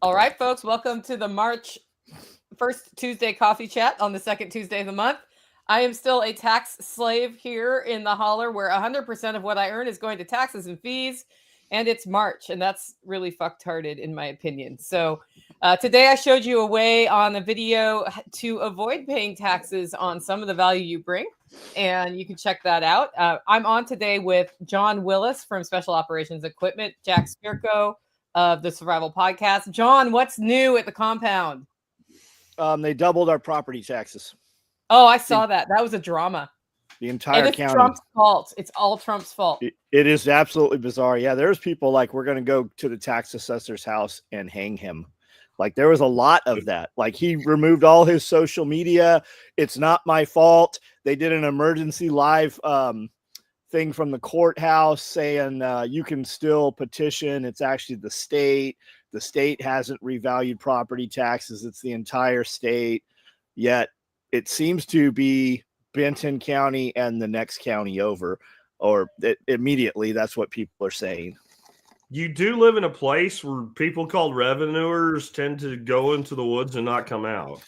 All right, folks, welcome to the March 1st Tuesday coffee chat on the second Tuesday of the month. I am still a tax slave here in the holler where 100% of what I earn is going to taxes and fees. And it's March, and that's really fucktarded in my opinion. So today I showed you a way on a video to avoid paying taxes on some of the value you bring. And you can check that out. I'm on today with John Willis from Special Operations Equipment, Jack Spirko of the Survival Podcast. John, what's new at the compound? They doubled our property taxes. Oh, I saw that. That was a drama. The entire and it's county. Trump's fault. It's all Trump's fault. It is absolutely bizarre. Yeah, there's people like, we're going to go to the tax assessor's house and hang him. Like, there was a lot of that. Like, he removed all his social media. It's not my fault. They did an emergency live thing from the courthouse saying you can still petition. It's actually the state. The state hasn't revalued property taxes. It's the entire state. Yet it seems to be Benton County and the next county over, or immediately. That's what people are saying. You do live in a place where people called revenuers tend to go into the woods and not come out.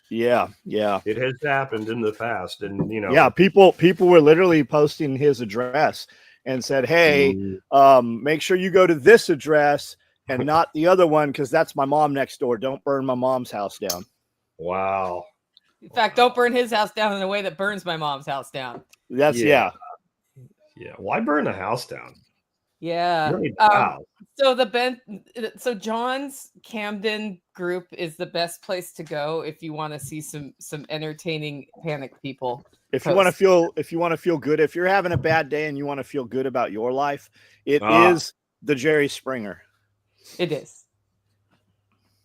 Yeah. It has happened in the past, and Yeah, people were literally posting his address and said, "Hey, make sure you go to this address and not the other one, because that's my mom next door. Don't burn my mom's house down." Wow. In fact, don't burn his house down in a way that burns my mom's house down. That's Yeah. Why burn the house down? Yeah. Really, wow. So John's Camden group is the best place to go if you want to see some entertaining panic people. If you want to feel good, if you're having a bad day and you want to feel good about your life, it is the Jerry Springer. It is.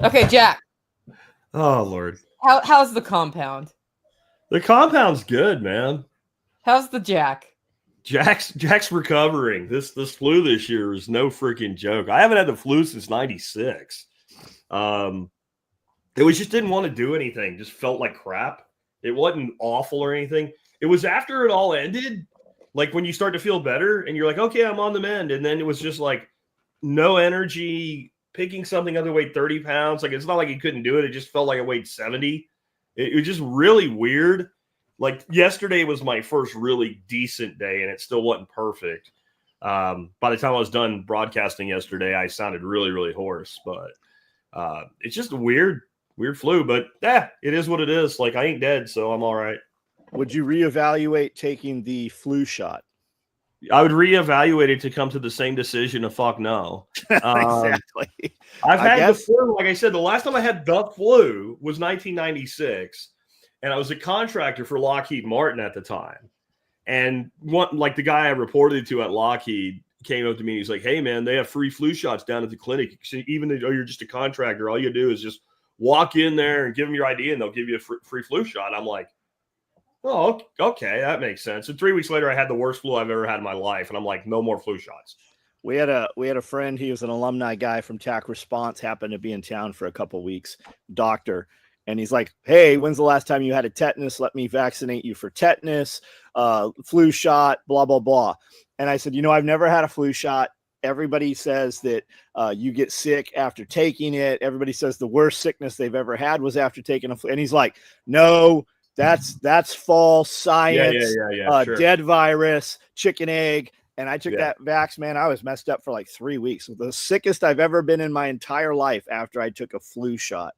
Okay, Jack. Oh Lord. How's the compound? The compound's good, man. How's the Jack? Jack's recovering. This flu this year is no freaking joke. I haven't had the flu since '96. It was just didn't want to do anything. Just felt like crap. It wasn't awful or anything. It was after it all ended, like when you start to feel better and you're like, okay, I'm on the mend. And then it was just like no energy, picking something up that weighed 30 pounds. Like, it's not like he couldn't do it. It just felt like it weighed 70. It was just really weird. Like, yesterday was my first really decent day, and it still wasn't perfect. By the time I was done broadcasting yesterday, I sounded really, really hoarse. But it's just a weird flu. But it is what it is. Like, I ain't dead, so I'm all right. Would you reevaluate taking the flu shot? I would reevaluate it to come to the same decision of fuck no. Exactly. I've had the flu. Like I said, the last time I had the flu was 1996. And I was a contractor for Lockheed Martin at the time. And the guy I reported to at Lockheed came up to me and he's like, "Hey man, they have free flu shots down at the clinic. So even though you're just a contractor, all you do is just walk in there and give them your ID and they'll give you a free flu shot." I'm like, "Oh, okay, that makes sense." And 3 weeks later, I had the worst flu I've ever had in my life. And I'm like, no more flu shots. We had a friend. He was an alumni guy from TAC Response, happened to be in town for a couple of weeks, doctor. And he's like, "Hey, when's the last time you had a tetanus? Let me vaccinate you for tetanus, flu shot, blah, blah, blah." And I said, "I've never had a flu shot. Everybody says that you get sick after taking it. Everybody says the worst sickness they've ever had was after taking a flu." And he's like, "No, that's false science, sure. Dead virus, chicken egg." And I took that vax, man. I was messed up for like 3 weeks. The sickest I've ever been in my entire life after I took a flu shot.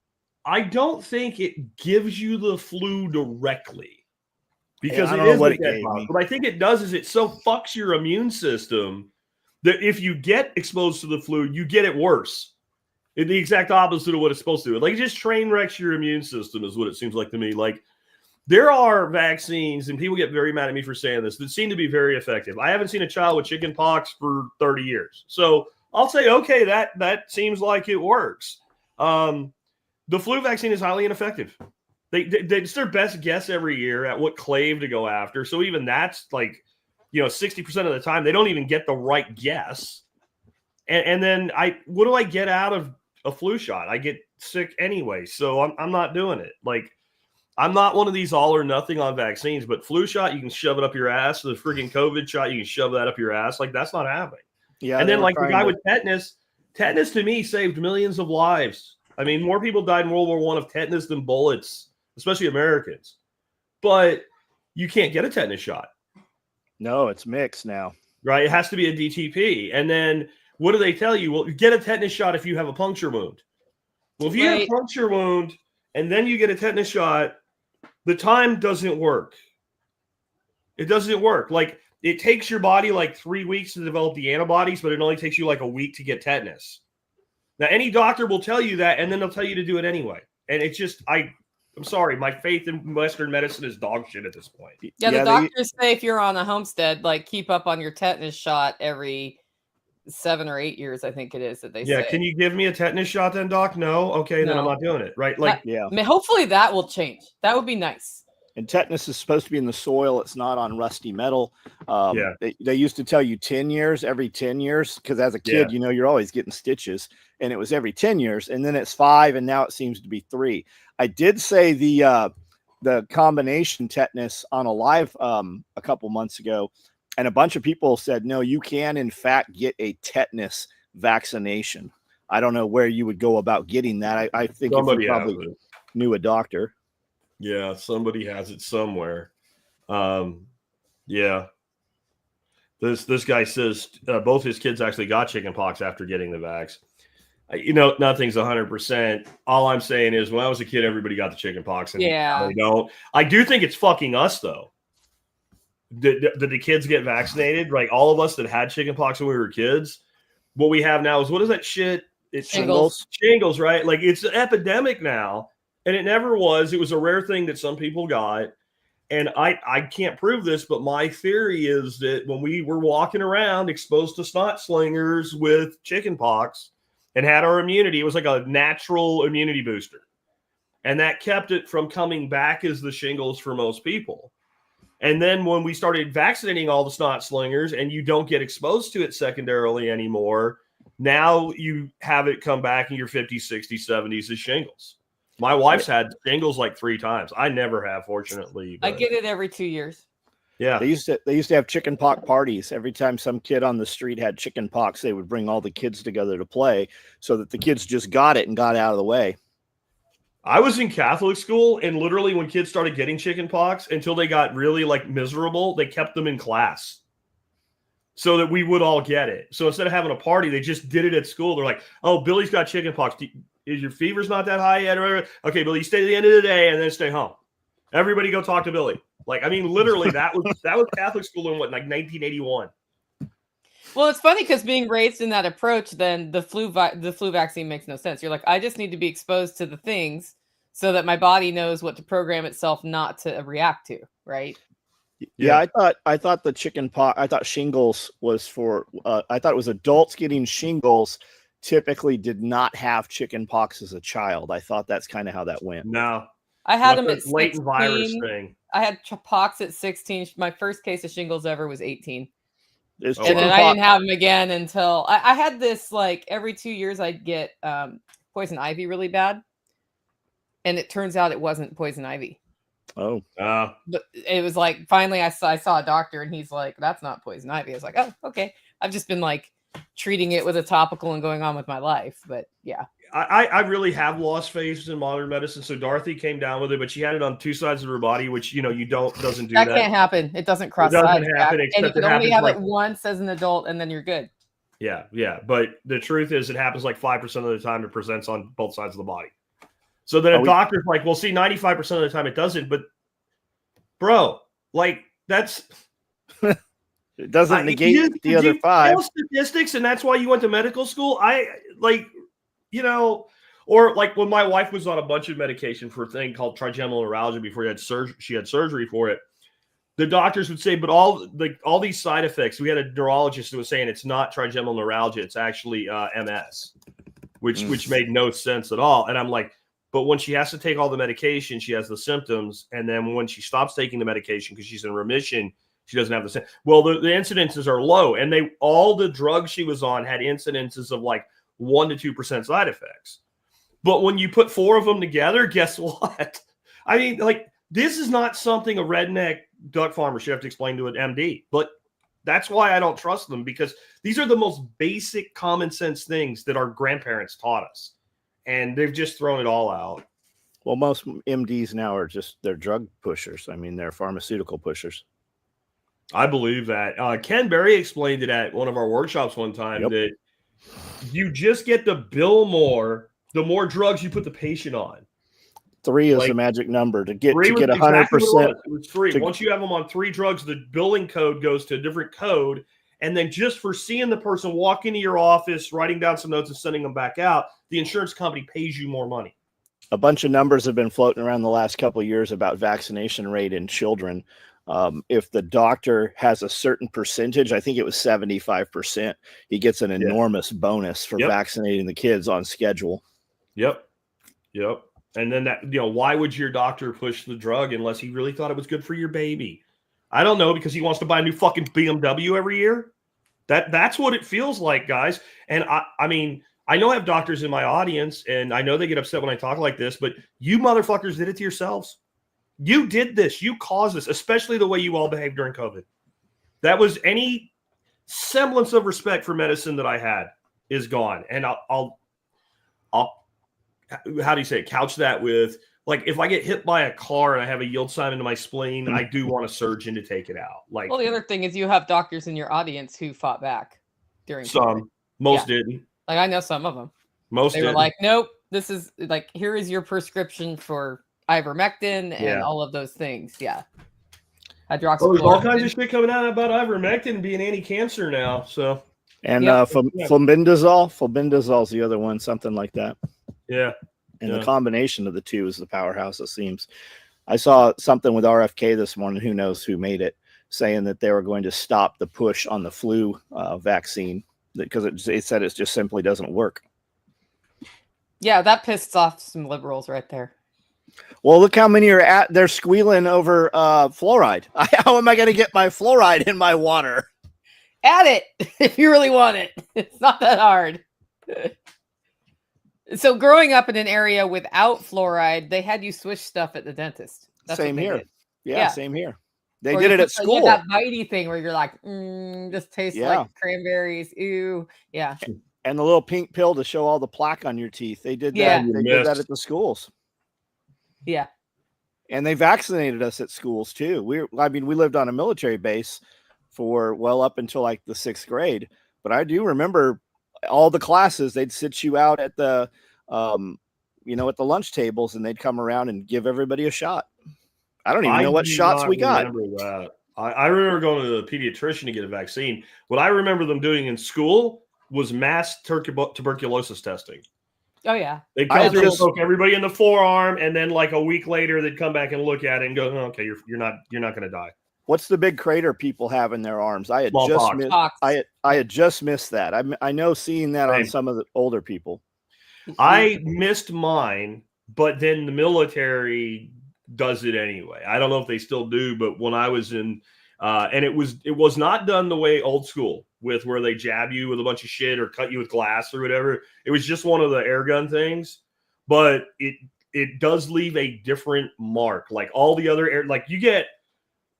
I don't think it gives you the flu directly because it it is what a dead virus. What I think it does is it so fucks your immune system that if you get exposed to the flu, you get it worse. It's the exact opposite of what it's supposed to do. Like, it just train wrecks your immune system is what it seems like to me. Like, there are vaccines, and people get very mad at me for saying this, that seem to be very effective. I haven't seen a child with chicken pox for 30 years. So I'll say, okay, that seems like it works. The flu vaccine is highly ineffective. It's their best guess every year at what clave to go after. So even that's like, 60% of the time, they don't even get the right guess. And then what do I get out of a flu shot? I get sick anyway. So I'm not doing it. Like, I'm not one of these all or nothing on vaccines, but flu shot, you can shove it up your ass. The freaking COVID shot, you can shove that up your ass. Like, that's not happening. Yeah. And then like the guy with tetanus to me saved millions of lives I mean, more people died in World War I of tetanus than bullets, especially Americans. But you can't get a tetanus shot. No, it's mixed now. Right? It has to be a DTP. And then what do they tell you? Well, you get a tetanus shot if you have a puncture wound. Well, if you have a puncture wound and then you get a tetanus shot, the time doesn't work. It doesn't work. Like, it takes your body like 3 weeks to develop the antibodies, but it only takes you like a week to get tetanus. Now, any doctor will tell you that, and then they'll tell you to do it anyway. And it's just, I'm sorry, my faith in Western medicine is dog shit at this point. Yeah, the doctors say if you're on a homestead, like, keep up on your tetanus shot every 7 or 8 years, I think it is that they say. Yeah, can you give me a tetanus shot then, doc? No? Okay, then I'm not doing it, right? Like, I mean, hopefully that will change. That would be nice. And tetanus is supposed to be in the soil. It's not on rusty metal. They used to tell you 10 years, every 10 years, because as a kid, you know, you're always getting stitches. And it was every 10 years. And then it's 5, and now it seems to be 3. I did say the combination tetanus on a live a couple months ago, and a bunch of people said, no, you can, in fact, get a tetanus vaccination. I don't know where you would go about getting that. I think somebody probably knew a doctor. Yeah, somebody has it somewhere. Yeah. This guy says both his kids actually got chickenpox after getting the vax. You know, nothing's 100%. All I'm saying is, when I was a kid, everybody got the chickenpox, and they don't. I do think it's fucking us, though. Did the kids get vaccinated? Like, all of us that had chickenpox when we were kids. What we have now is, what is that shit? It's shingles. Shingles, right? Like, it's an epidemic now. And it never was. It was a rare thing that some people got. And I can't prove this, but my theory is that when we were walking around exposed to snot slingers with chickenpox and had our immunity, it was like a natural immunity booster. And that kept it from coming back as the shingles for most people. And then when we started vaccinating all the snot slingers and you don't get exposed to it secondarily anymore, now you have it come back in your 50s, 60s, 70s as shingles. My wife's had shingles like 3 times. I never have, fortunately. I get it every 2 years. Yeah. They used to have chickenpox parties. Every time some kid on the street had chickenpox, they would bring all the kids together to play so that the kids just got it and got out of the way. I was in Catholic school, and literally when kids started getting chickenpox, until they got really like miserable, they kept them in class so that we would all get it. So instead of having a party, they just did it at school. They're like, oh, Billy's got chickenpox. Is your fever's not that high yet? Okay, Billy, you stay to the end of the day and then stay home. Everybody go talk to Billy. Like, I mean, literally, that was Catholic school in what, like 1981. Well, it's funny because being raised in that approach, then the flu vaccine makes no sense. You're like, I just need to be exposed to the things so that my body knows what to program itself not to react to, right? Yeah, I thought the chickenpox. I thought shingles was for. I thought it was adults getting shingles. Typically did not have chickenpox as a child. I thought that's kind of how that went. No. I had them at 16. Latent virus thing. I had pox at 16. My first case of shingles ever was 18. And then I didn't have them again until I had this, like, every 2 years I'd get poison ivy really bad. And it turns out it wasn't poison ivy. Oh. But it was like, finally I saw a doctor and he's like, that's not poison ivy. I was like, oh, okay. I've just been like treating it with a topical and going on with my life. But yeah. I really have lost faith in modern medicine. So Dorothy came down with it, but she had it on 2 sides of her body, which, you know, doesn't do that. That can't happen. It doesn't cross sides. And you can only have it once as an adult and then you're good. Yeah. Yeah. But the truth is it happens like 5% of the time it presents on both sides of the body. So then a doctor's like, well, see, 95% of the time it doesn't. But bro, like, that's... It doesn't negate the other 5 statistics, and that's why you went to medical school. You know, or like when my wife was on a bunch of medication for a thing called trigeminal neuralgia before she had surgery for it. The doctors would say, but all these side effects. We had a neurologist who was saying it's not trigeminal neuralgia, it's actually MS, which made no sense at all. And I'm like, but when she has to take all the medication, she has the symptoms, and then when she stops taking the medication because she's in remission, she doesn't have the same. Well, the incidences are low, and all the drugs she was on had incidences of like 1 to 2% side effects. But when you put 4 of them together, guess what? I mean, like, this is not something a redneck duck farmer should have to explain to an MD. But that's why I don't trust them, because these are the most basic common sense things that our grandparents taught us. and they've just thrown it all out. Well, most MDs now are they're drug pushers. I mean, they're pharmaceutical pushers. I believe that. Ken Berry explained it at one of our workshops one time that you just get to bill more the more drugs you put the patient on. 3 is the magic number to get 100%. Exactly it was 3. Once you have them on 3 drugs, the billing code goes to a different code. And then just for seeing the person walk into your office, writing down some notes and sending them back out, the insurance company pays you more money. A bunch of numbers have been floating around the last couple of years about vaccination rate in children. If the doctor has a certain percentage, I think it was 75%, he gets an enormous bonus for vaccinating the kids on schedule. Yep. And then why would your doctor push the drug unless he really thought it was good for your baby? I don't know, because he wants to buy a new fucking BMW every year. That's what it feels like, guys. And I mean, I know I have doctors in my audience, and I know they get upset when I talk like this, but you motherfuckers did it to yourselves. You did this. You caused this, especially the way you all behaved during COVID. That was any semblance of respect for medicine that I had is gone. And I'll how do you say it? Couch that with, like, if I get hit by a car and I have a yield sign into my spleen, I do want a surgeon to take it out. Like, well, the other thing is you have doctors in your audience who fought back during some. COVID. Most didn't. Like, I know some of them. Most they didn't. were like, nope, this is like, here is your prescription for ivermectin and all of those things. Yeah. Hydroxychloroquine. There's all kinds of shit coming out about ivermectin being anti-cancer now. So, and flubendazoll is the other one, something like that. Yeah. And the combination of the two is the powerhouse, it seems. I saw something with RFK this morning, who knows who made it, saying that they were going to stop the push on the flu vaccine because it said it just simply doesn't work. Yeah, that pissed off some liberals right there. Well, look how many they're squealing over fluoride. How am I going to get my fluoride in my water? Add it if you really want it. It's not that hard. So growing up in an area without fluoride, they had you swish stuff at the dentist. That's same here. Yeah, same here. They or did it at school. That bitey thing where you're like, just tastes like cranberries. Ew. Yeah. And the little pink pill to show all the plaque on your teeth. They did that. They did that at the schools. Yeah. And they vaccinated us at schools too. We lived on a military base for up until like the 6th grade. But I do remember all the classes, they'd sit you out at the, at the lunch tables, and they'd come around and give everybody a shot. I don't even know what shots we got. I remember going to the pediatrician to get a vaccine. What I remember them doing in school was mass tuberculosis testing. Oh yeah. They'd come through and poke everybody in the forearm, and then like a week later they'd come back and look at it and go, oh, okay, you're not going to die. What's the big crater people have in their arms? I had just missed that. I know seeing that on some of the older people. I missed mine, but then the military does it anyway. I don't know if they still do, but when I was in, and it was not done the way old school with where they jab you with a bunch of shit or cut you with glass or whatever. It was just one of the air gun things, but it does leave a different mark. Like all the other like you get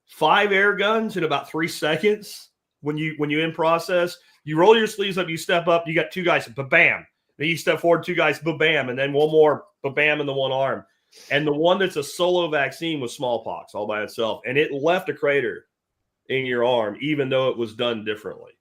5 air guns in about 3 seconds when you in process. You roll your sleeves up, you step up, you got 2 guys, ba-bam. Then you step forward, 2 guys, ba-bam, and then one more, ba-bam, in the one arm. And the one that's a solo vaccine was smallpox all by itself, and it left a crater in your arm, even though it was done differently.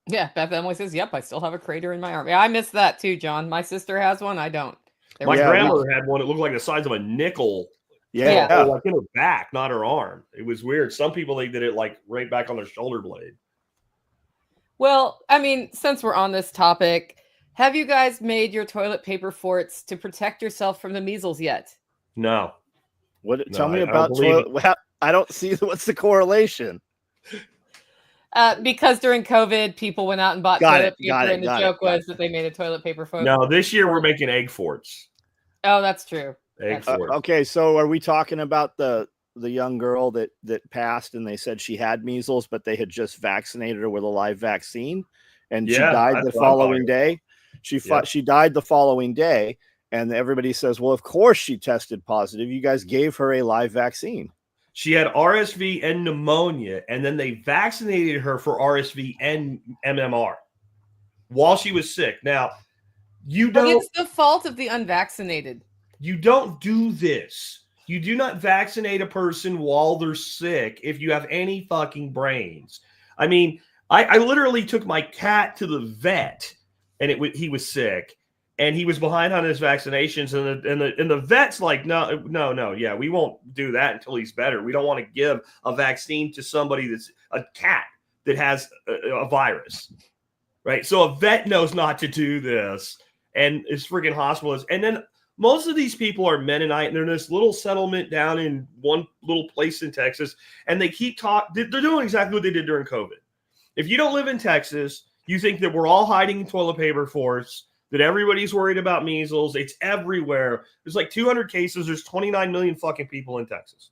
Yeah, Beth Emily says, yep, I still have a crater in my arm. Yeah, I missed that too, John. My sister has one. I don't. My grandmother had one. It looked like the size of a nickel. Yeah. Like in her back, not her arm. It was weird. Some people, they did it like right back on their shoulder blade. Well, I mean, since we're on this topic, have you guys made your toilet paper forts to protect yourself from the measles yet? No. Tell me about toilet. I don't see what's the correlation. Because during COVID, people went out and bought toilet paper, and the joke was that they made a toilet paper fort. No, this year we're making egg forts. Oh, that's true. Okay, so are we talking about the young girl that passed and they said she had measles, but they had just vaccinated her with a live vaccine, and she died the following day? She died the following day, and everybody says, well, of course she tested positive. You guys gave her a live vaccine. She had RSV and pneumonia, and then they vaccinated her for RSV and MMR while she was sick. Now, You But don't. it's the fault of the unvaccinated. You don't do this. You do not vaccinate a person while they're sick if you have any fucking brains. I mean, I literally took my cat to the vet, and he was sick, and he was behind on his vaccinations, and the vet's like, no, yeah, we won't do that until he's better. We don't want to give a vaccine to somebody that's a cat that has a virus, right? So a vet knows not to do this, and is freaking hospitalist, and then. Most of these people are Mennonite, and they're in this little settlement down in one little place in Texas, and they keep talking. They're doing exactly what they did during COVID. If you don't live in Texas, you think that we're all hiding toilet paper force, that everybody's worried about measles. It's everywhere. There's like 200 cases. There's 29 million fucking people in Texas.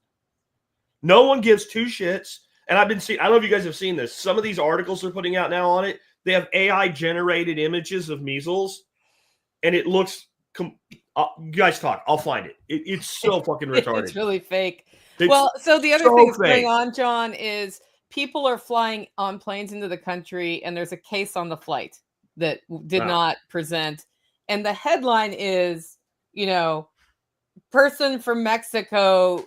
No one gives two shits. And I've been seeing, I don't know if you guys have seen this. Some of these articles they're putting out now on it, they have AI generated images of measles, and it looks you guys talk. I'll find it. It's so fucking retarded. It's really fake. It's well, so the other so thing that's fake. going on, John, is people are flying on planes into the country, and there's a case on the flight that did not present. And the headline is, person from Mexico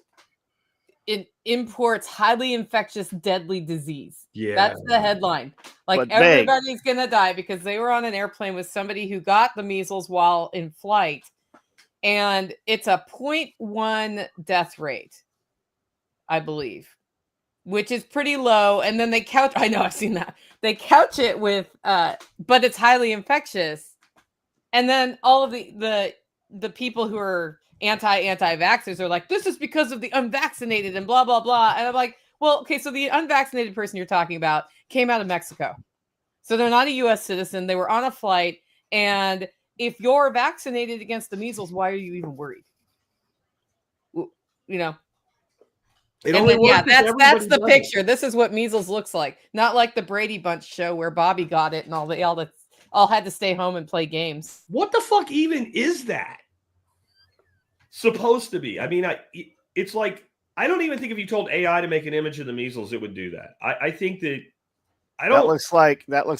imports highly infectious, deadly disease. Yeah. That's the headline. Like, But everybody's going to die because they were on an airplane with somebody who got the measles while in flight. And it's a 0.1 death rate, I believe, which is pretty low. And then they couch, I know, I've seen that. They couch it with, but it's highly infectious. And then all of the people who are anti-vaxxers are like, this is because of the unvaccinated and blah, blah, blah. And I'm like, well, okay, so the unvaccinated person you're talking about came out of Mexico. So they're not a U.S. citizen. They were on a flight. And if you're vaccinated against the measles, why are you even worried? It and only then, works if that's the everybody does picture. This is what measles looks like. Not like the Brady Bunch show where Bobby got it and all had to stay home and play games. What the fuck even is that supposed to be? I mean, it's like, I don't even think if you told AI to make an image of the measles, it would do that. I think that That looks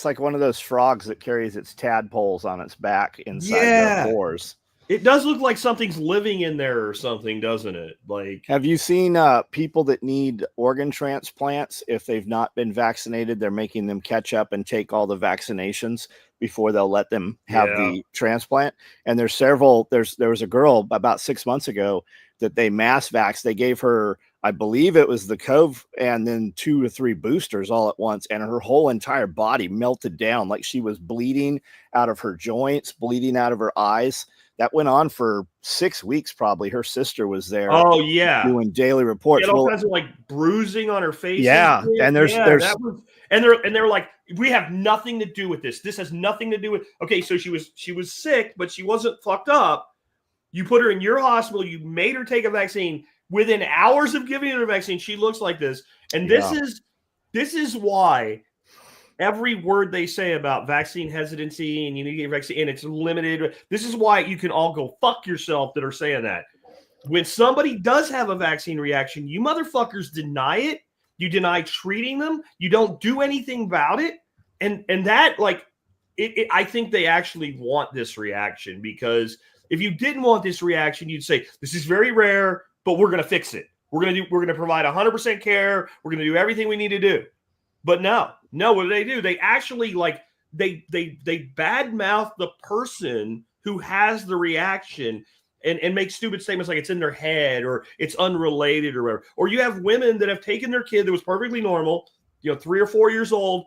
like one of those frogs that carries its tadpoles on its back inside their pores. It does look like something's living in there or something, doesn't it? Like, have you seen people that need organ transplants? If they've not been vaccinated, they're making them catch up and take all the vaccinations before they'll let them have the transplant. And there's several. There was a girl about 6 months ago that they mass vaxxed. They gave her, I believe it was the Cove, and then 2 or 3 boosters all at once, and her whole entire body melted down, like she was bleeding out of her joints, bleeding out of her eyes. That went on for 6 weeks, probably. Her sister was there. Oh yeah, doing daily reports. She had all kinds of like bruising on her face. Yeah, and there's and they're like, we have nothing to do with this. This has nothing to do with. Okay, so she was sick, but she wasn't fucked up. You put her in your hospital. You made her take a vaccine. Within hours of giving her a vaccine, she looks like this. And this is why every word they say about vaccine hesitancy and you need to get a vaccine and it's limited. This is why you can all go fuck yourself that are saying that. When somebody does have a vaccine reaction, you motherfuckers deny it. You deny treating them. You don't do anything about it. And that, like, I think they actually want this reaction, because if you didn't want this reaction, you'd say, this is very rare, but we're going to fix it. We're going to provide 100% care. We're going to do everything we need to do. But no, what do? They actually, like, they badmouth the person who has the reaction and make stupid statements like it's in their head or it's unrelated or whatever. Or you have women that have taken their kid that was perfectly normal, 3 or 4 years old,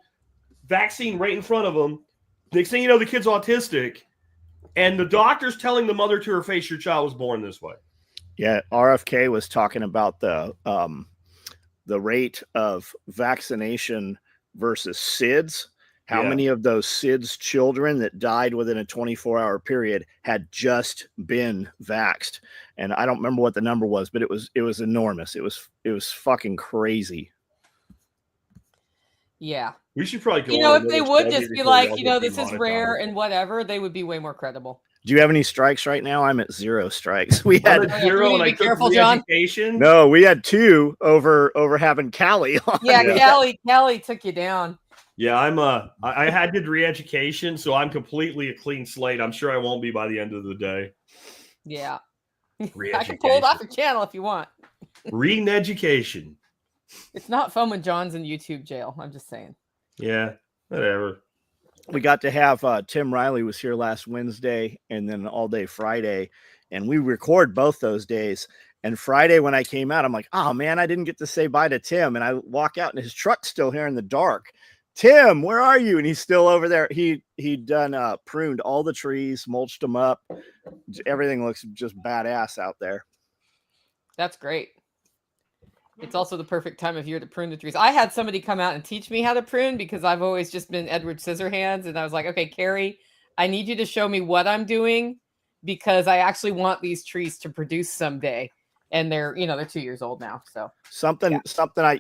vaccine right in front of them. Next thing you know, the kid's autistic, and the doctor's telling the mother to her face, your child was born this way. Yeah, RFK was talking about the rate of vaccination versus SIDS. How many of those SIDS children that died within a 24-hour period had just been vaxxed? And I don't remember what the number was, but it was enormous. It was fucking crazy. Yeah. We should probably go. If they would just be like, this is rare and whatever, they would be way more credible. Do you have any strikes right now? I'm at 0 strikes. We had 0, and I careful, took John. education. No, we had 2 over having Callie on. Yeah, Callie took you down. Yeah, I had did re-education, so I'm completely a clean slate. I'm sure I won't be by the end of the day. Yeah. I can Re-education. pull it off your channel if you want. Re-education. It's not fun when John's in YouTube jail. I'm just saying. Yeah, whatever. We got to have Tim Riley was here last Wednesday and then all day Friday, and we record both those days. And Friday when I came out, I'm like, oh man, I didn't get to say bye to Tim. And I walk out and his truck's still here in the dark. Tim, where are you? And he's still over there. He'd done pruned all the trees, mulched them up. Everything looks just badass out there. That's great. It's also the perfect time of year to prune the trees. I had somebody come out and teach me how to prune because I've always just been Edward Scissorhands. And I was like, okay, Carrie, I need you to show me what I'm doing because I actually want these trees to produce someday. And they're 2 years old now. So something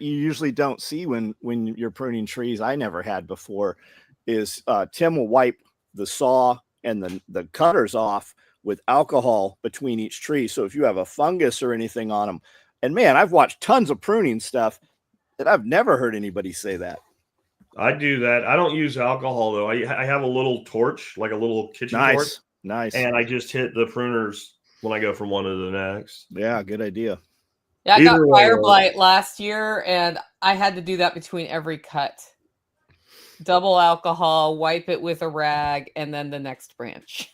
you usually don't see when you're pruning trees, I never had before, is Tim will wipe the saw and the cutters off with alcohol between each tree. So if you have a fungus or anything on them, and man, I've watched tons of pruning stuff that I've never heard anybody say that. I do that. I don't use alcohol though. I have a little torch, like a little kitchen torch. Nice. And I just hit the pruners when I go from one to the next. Yeah, good idea. Yeah, I got fire blight last year, and I had to do that between every cut. Double alcohol, wipe it with a rag, and then the next branch.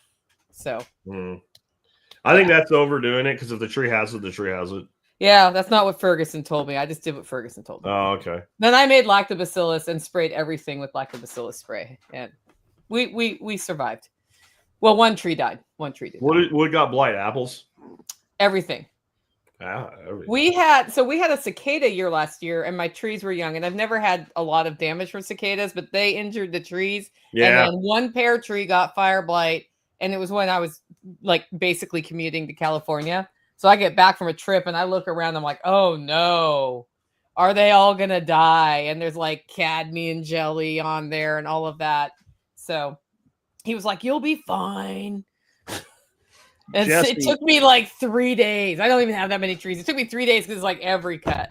So I think that's overdoing it because if the tree has it, the tree has it. Yeah, that's not what Ferguson told me. I just did what Ferguson told me. Oh, okay. Then I made lactobacillus and sprayed everything with lactobacillus spray, and we survived. Well, one tree died. One tree did. What got blight? Apples? Everything. Everything. We had a cicada year last year, and my trees were young, and I've never had a lot of damage from cicadas, but they injured the trees. Yeah. And then one pear tree got fire blight, and it was when I was like basically commuting to California. So I get back from a trip and I look around, I'm like, oh no, are they all gonna die? And there's like cadmium jelly on there and all of that. So he was like, you'll be fine. And Jesse, it took me like 3 days. I don't even have that many trees. It took me 3 days because it's like every cut.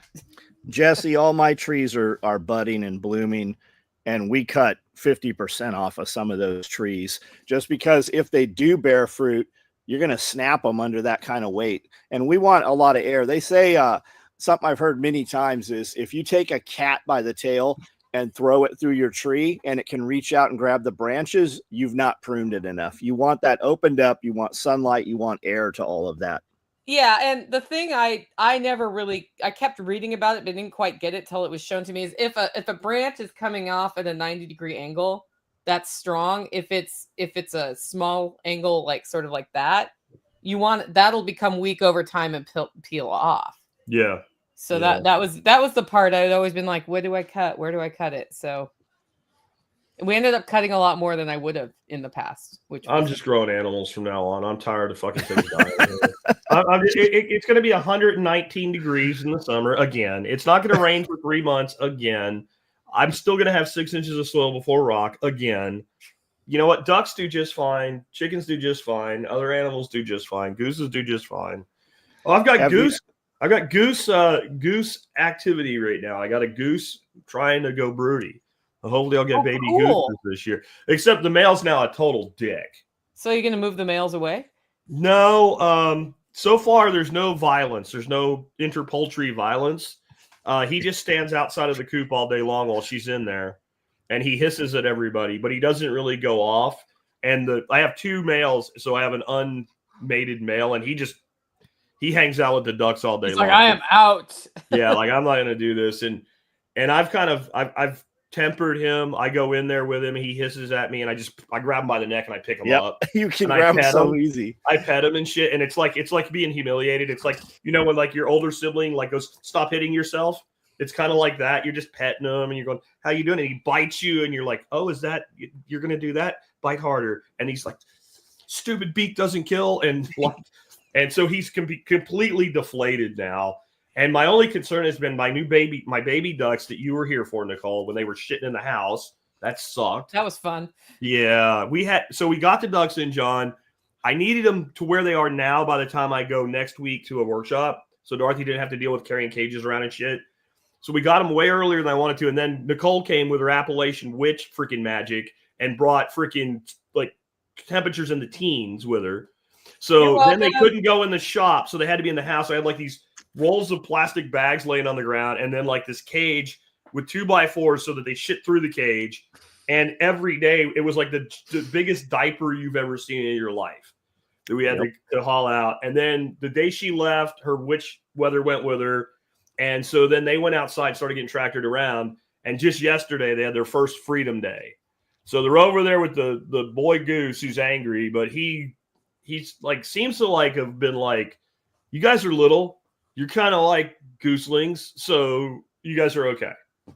Jesse, all my trees are budding and blooming, and we cut 50% off of some of those trees just because if they do bear fruit, you're going to snap them under that kind of weight. And we want a lot of air. They say something I've heard many times is if you take a cat by the tail and throw it through your tree and it can reach out and grab the branches, you've not pruned it enough. You want that opened up. You want sunlight. You want air to all of that. Yeah. And the thing I never really, I kept reading about it, but didn't quite get it till it was shown to me is if a branch is coming off at a 90-degree angle, that's strong. If it's a small angle, like sort of like that, that'll become weak over time and peel off. Yeah. So that was the part I'd always been like, where do I cut? Where do I cut it? So we ended up cutting a lot more than I would have in the past. I'm just growing animals from now on. I'm tired of fucking things dying. It's going to be 119 degrees in the summer again. It's not going to rain for 3 months again. I'm still going to have 6 inches of soil before rock again. You know what? Ducks do just fine. Chickens do just fine. Other animals do just fine. Gooses do just fine. Oh, I've got goose. I've got goose activity right now. I got a goose trying to go broody. Hopefully I'll get baby gooses this year. Except the male's now a total dick. So you're going to move the males away? No. So far there's no violence. There's no interpoultry violence. He just stands outside of the coop all day long while she's in there, and he hisses at everybody, but he doesn't really go off. And I have 2 males, so I have an unmated male, and he hangs out with the ducks all day long. Like, I am out. Yeah, like I'm not gonna do this. And I've tempered him. I go in there with him, he hisses at me, and I grab him by the neck and I pick him up. You can grab him so easy. I pet him and shit, and it's like being humiliated. It's like, when like your older sibling like goes, stop hitting yourself. It's kind of like that. You're just petting him and you're going, how you doing? And he bites you and you're like, oh, is that you're gonna do that? Bite harder. And he's like, stupid beak doesn't kill. And and so he's completely deflated now. And my only concern has been my baby ducks that you were here for, Nicole, when they were shitting in the house. That sucked. That was fun. Yeah, we got the ducks in, John. I needed them to where they are now by the time I go next week to a workshop, so Dorothy didn't have to deal with carrying cages around and shit. So we got them way earlier than I wanted to. And then Nicole came with her Appalachian witch freaking magic and brought freaking like temperatures in the teens with her. So then they couldn't go in the shop. So they had to be in the house. I had like these rolls of plastic bags laying on the ground and then like this cage with 2x4s so that they shit through the cage. And every day it was like the biggest diaper you've ever seen in your life that we had to haul out. And then the day she left, her witch weather went with her. And so then they went outside, started getting tractored around. And just yesterday, they had their first Freedom Day. So they're over there with the boy Goose, who's angry, but he's like seems to like have been like, you guys are little, you're kind of like gooselings, so you guys are okay.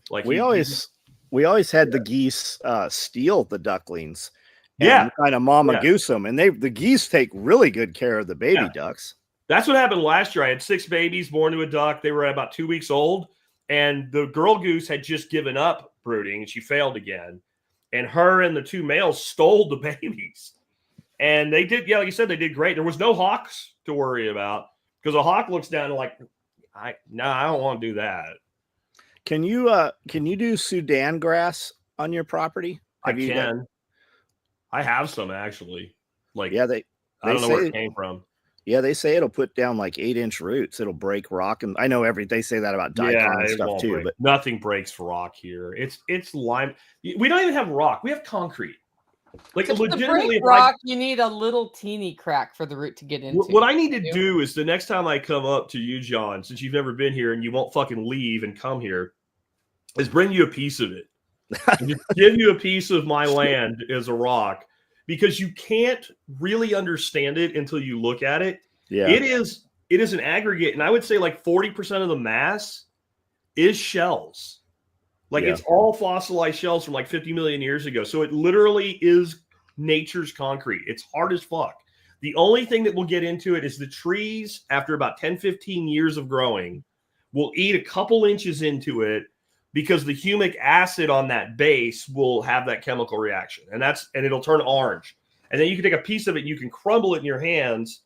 Like we always had the geese steal the ducklings, and kind of mama goose them, and the geese take really good care of the baby ducks. That's what happened last year. I had 6 babies born to a duck. They were at about 2 weeks old, and the girl goose had just given up brooding, and she failed again. And her and the 2 males stole the babies. And they did, like you said, they did great. There was no hawks to worry about because a hawk looks down and like, I don't want to do that. Can you do Sudan grass on your property? I can. I have some actually. Like, yeah, they I don't know where it came from. Yeah, they say it'll put down like 8-inch roots. It'll break rock, and I know they say that about daikon and stuff too. Break. But nothing breaks rock here. It's lime. We don't even have rock. We have concrete. Like so legitimately, to break rock, you need a little teeny crack for the root to get into. What I need to do is the next time I come up to you, John, since you've never been here and you won't fucking leave and come here, is bring you a piece of it. And just give you a piece of my land as a rock. Because you can't really understand it until you look at it. Yeah, it is an aggregate, and I would say like 40% of the mass is shells. Like it's all fossilized shells from like 50 million years ago. So it literally is nature's concrete. It's hard as fuck. The only thing that will get into it is the trees, after about 10, 15 years of growing, will eat a couple inches into it because the humic acid on that base will have that chemical reaction. And it'll turn orange. And then you can take a piece of it and you can crumble it in your hands,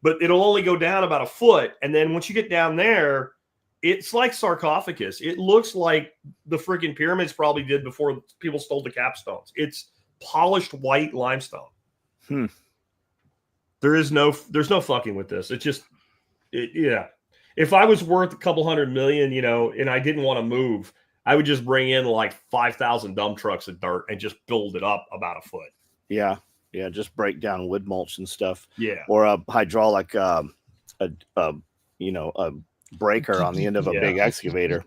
but it'll only go down about a foot. And then once you get down there, it's like sarcophagus. It looks like the freaking pyramids probably did before people stole the capstones. It's polished white limestone. There's no fucking with this. It's just, if I was worth a couple $100 million, and I didn't want to move, I would just bring in like 5,000 dump trucks of dirt and just build it up about a foot. Yeah. Yeah. Just break down wood mulch and stuff. Yeah. Or a hydraulic, a breaker on the end of a big excavator.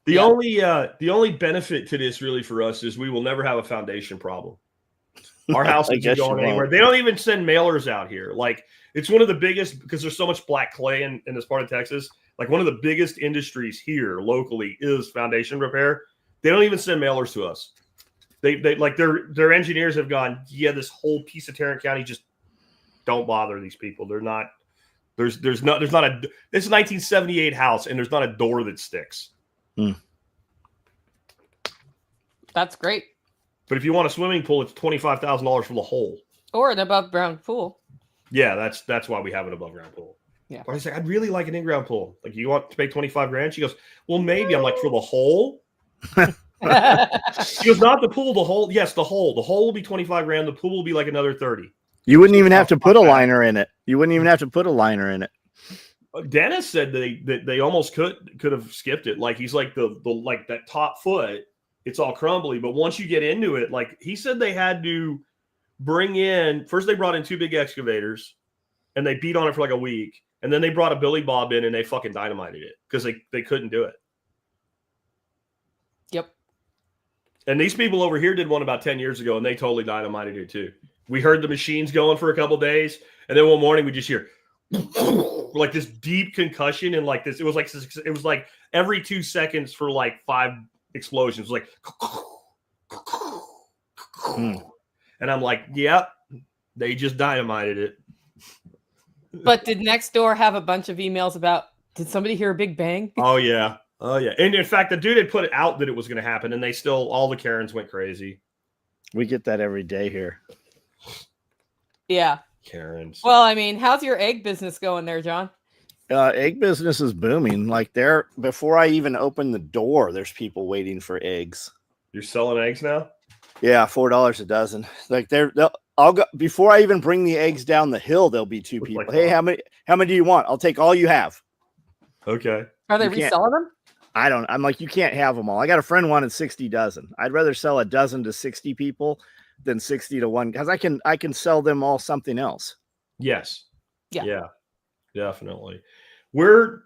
The only benefit to this really for us is we will never have a foundation problem. Our house isn't going anywhere. They don't even send mailers out here. Like it's one of the biggest, because there's so much black clay in this part of Texas. Like one of the biggest industries here locally is foundation repair. They don't even send mailers to us. They like their engineers have gone, this whole piece of Tarrant County, just don't bother these people. They're not, this is a 1978 house and there's not a door that sticks. That's great. But if you want a swimming pool, it's $25,000 for the hole. Or an above ground pool. Yeah, that's why we have an above ground pool. Yeah. I was like, I'd really like an in-ground pool. Like, you want to pay $25,000? She goes, well, maybe. I'm like, for the hole? She goes, not the pool, the hole. Yes, the hole. The hole will be $25,000. The pool will be like another $30,000. You wouldn't even have to put a liner in it. Dennis said that they almost could have skipped it. Like he's like the like that top foot, it's all crumbly. But once you get into it, like he said, they had to bring in first. They brought in 2 big excavators, and they beat on it for like a week. And then they brought a Billy Bob in and they fucking dynamited it because they couldn't do it. Yep. And these people over here did one about 10 years ago and they totally dynamited it too. We heard the machines going for a couple days. And then one morning we just hear like this deep concussion and like this. It was like every 2 seconds for like 5 explosions. Like, and I'm like, yep, they just dynamited it. But did next door have a bunch of emails about, did somebody hear a big bang? Oh, yeah. And in fact, the dude had put it out that it was going to happen, and all the Karens went crazy. We get that every day here. Yeah. Karens. Well, I mean, how's your egg business going there, John? Egg business is booming. Like before I even open the door, there's people waiting for eggs. You're selling eggs now? Yeah, $4 a dozen. Like I'll go before I even bring the eggs down the hill. There'll be two people. Hey, how many do you want? I'll take all you have. Okay. Are they reselling them? I'm like, you can't have them all. I got a friend wanted 60 dozen. I'd rather sell a dozen to 60 people than 60 to one, because I can sell them all something else. Yes. Yeah. Definitely. We're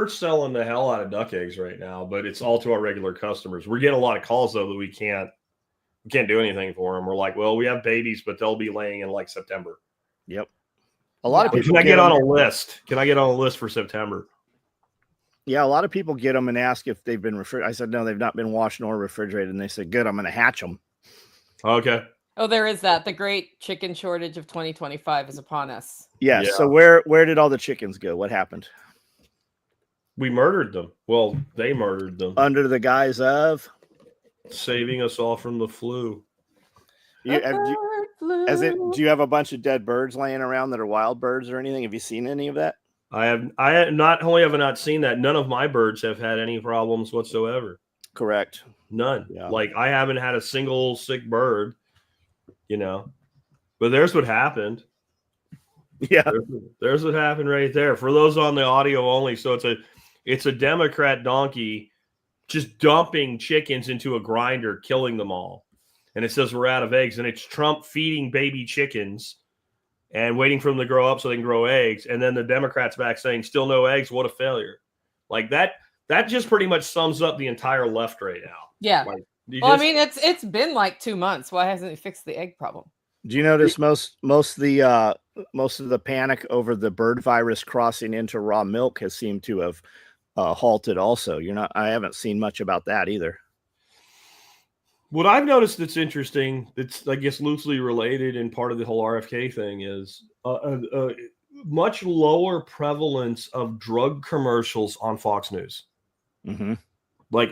selling the hell out of duck eggs right now, but it's all to our regular customers. We're getting a lot of calls though that we can't do anything for them. We're like, well, we have babies, but they'll be laying in like September. Yep. A lot of people. Can I get on a list? Can I get on a list for September? Yeah, a lot of people get them and ask if they've been refrigerated. I said, no, they've not been washed nor refrigerated. And they said, good, I'm going to hatch them. Okay. Oh, there is that. The great chicken shortage of 2025 is upon us. Yes. Yeah. So where did all the chickens go? What happened? We murdered them. Well, they murdered them. Under the guise of? Saving us all from the flu. Do you have a bunch of dead birds laying around that are wild birds or anything? Have you seen any of that? I not only have I not seen that, none of my birds have had any problems whatsoever. Correct. None. Yeah. Like I haven't had a single sick bird, but there's what happened. Yeah. There's what happened right there. For those on the audio only, so it's a Democrat donkey just dumping chickens into a grinder, killing them all. And it says we're out of eggs. And it's Trump feeding baby chickens and waiting for them to grow up so they can grow eggs. And then the Democrats back saying, still no eggs. What a failure. Like that just pretty much sums up the entire left right now. Yeah. I mean, it's been like 2 months. Why hasn't he fixed the egg problem? Do you notice most of the panic over the bird virus crossing into raw milk has seemed to have halted also? I haven't seen much about that either. What I've noticed that's interesting, that's I guess loosely related and part of the whole RFK thing is a much lower prevalence of drug commercials on Fox News. Mm-hmm. Like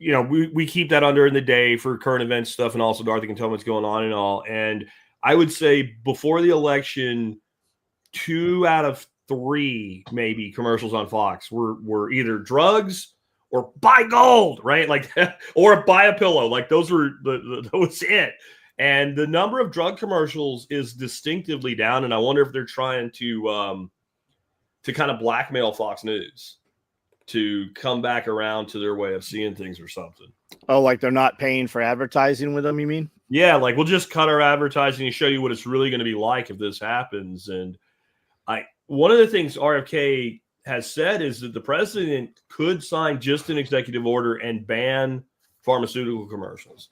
we keep that under in the day for current events stuff, and also Dorothy can tell me what's going on and all. And I would say before the election, 2 out of 3 maybe commercials on Fox were either drugs or buy gold, right? Like, or buy a pillow. Like those were those it. And the number of drug commercials is distinctively down. And I wonder if they're trying to kind of blackmail Fox News to come back around to their way of seeing things or something. Oh, like they're not paying for advertising with them, you mean? Yeah, like we'll just cut our advertising and show you what it's really going to be like if this happens. And one of the things RFK has said is that the president could sign just an executive order and ban pharmaceutical commercials.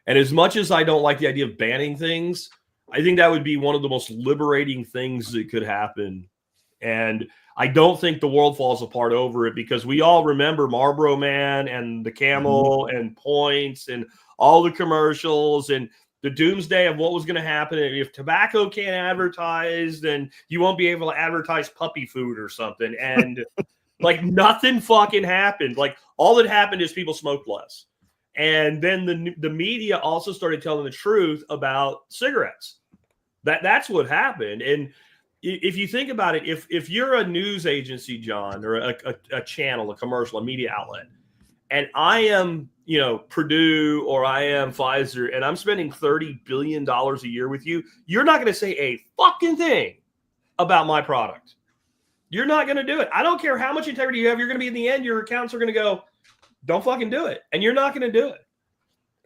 And as much as I don't like the idea of banning things, I think that would be one of the most liberating things that could happen. And I don't think the world falls apart over it, because we all remember Marlboro Man and the Camel and Points and all the commercials and the doomsday of what was going to happen if tobacco can't advertise, then you won't be able to advertise puppy food or something. And like nothing fucking happened. Like all that happened is people smoked less. And then the media also started telling the truth about cigarettes. That's what happened. And if you think about it, if you're a news agency, John, or a channel, a commercial, a media outlet, and I am, Purdue or I am Pfizer, and I'm spending $30 billion a year with you, you're not going to say a fucking thing about my product. You're not going to do it. I don't care how much integrity you have. You're going to be in the end, your accounts are going to go, don't fucking do it. And you're not going to do it.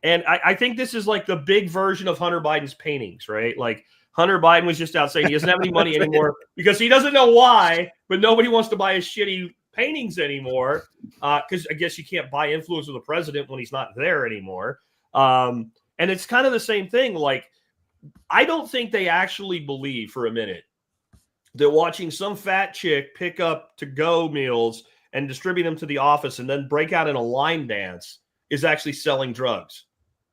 And I think this is like the big version of Hunter Biden's paintings, right? Like Hunter Biden was just out saying he doesn't have any money anymore because he doesn't know why, but nobody wants to buy his shitty paintings anymore, because I guess you can't buy influence of the president when he's not there anymore. And it's kind of the same thing. Like, I don't think they actually believe for a minute that watching some fat chick pick up to-go meals and distribute them to the office and then break out in a line dance is actually selling drugs.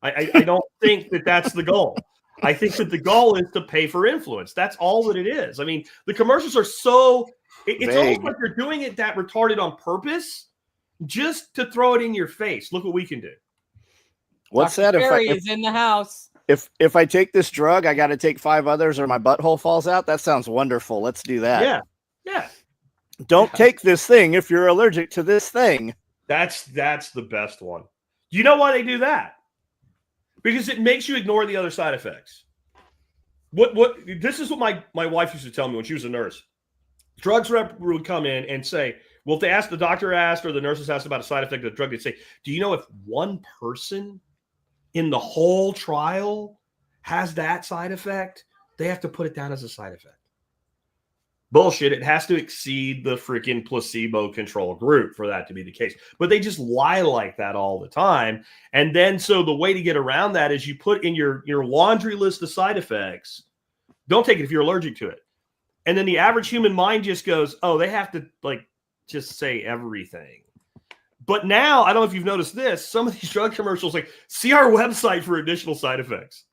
I don't think that that's the goal. I think that the goal is to pay for influence. That's all that it is. I mean, the commercials are so... It's almost like they're doing it that retarded on purpose just to throw it in your face. Look what we can do. What's Dr. that? Perry is in the house. If I take this drug, I got to take 5 others or my butthole falls out. That sounds wonderful. Let's do that. Yeah. Don't take this thing if you're allergic to this thing. That's the best one. You know why they do that? Because it makes you ignore the other side effects. This is what my wife used to tell me when she was a nurse. Drugs rep would come in and say, well, if they asked, the doctor asked or the nurses asked about a side effect of the drug, they'd say, do you know if one person in the whole trial has that side effect, they have to put it down as a side effect. Bullshit. It has to exceed the freaking placebo control group for that to be the case. But they just lie like that all the time. And then so the way to get around that is you put in your laundry list of side effects. Don't take it if you're allergic to it. And then the average human mind just goes, oh, they have to like just say everything. But now, I don't know if you've noticed this, some of these drug commercials like, see our website for additional side effects.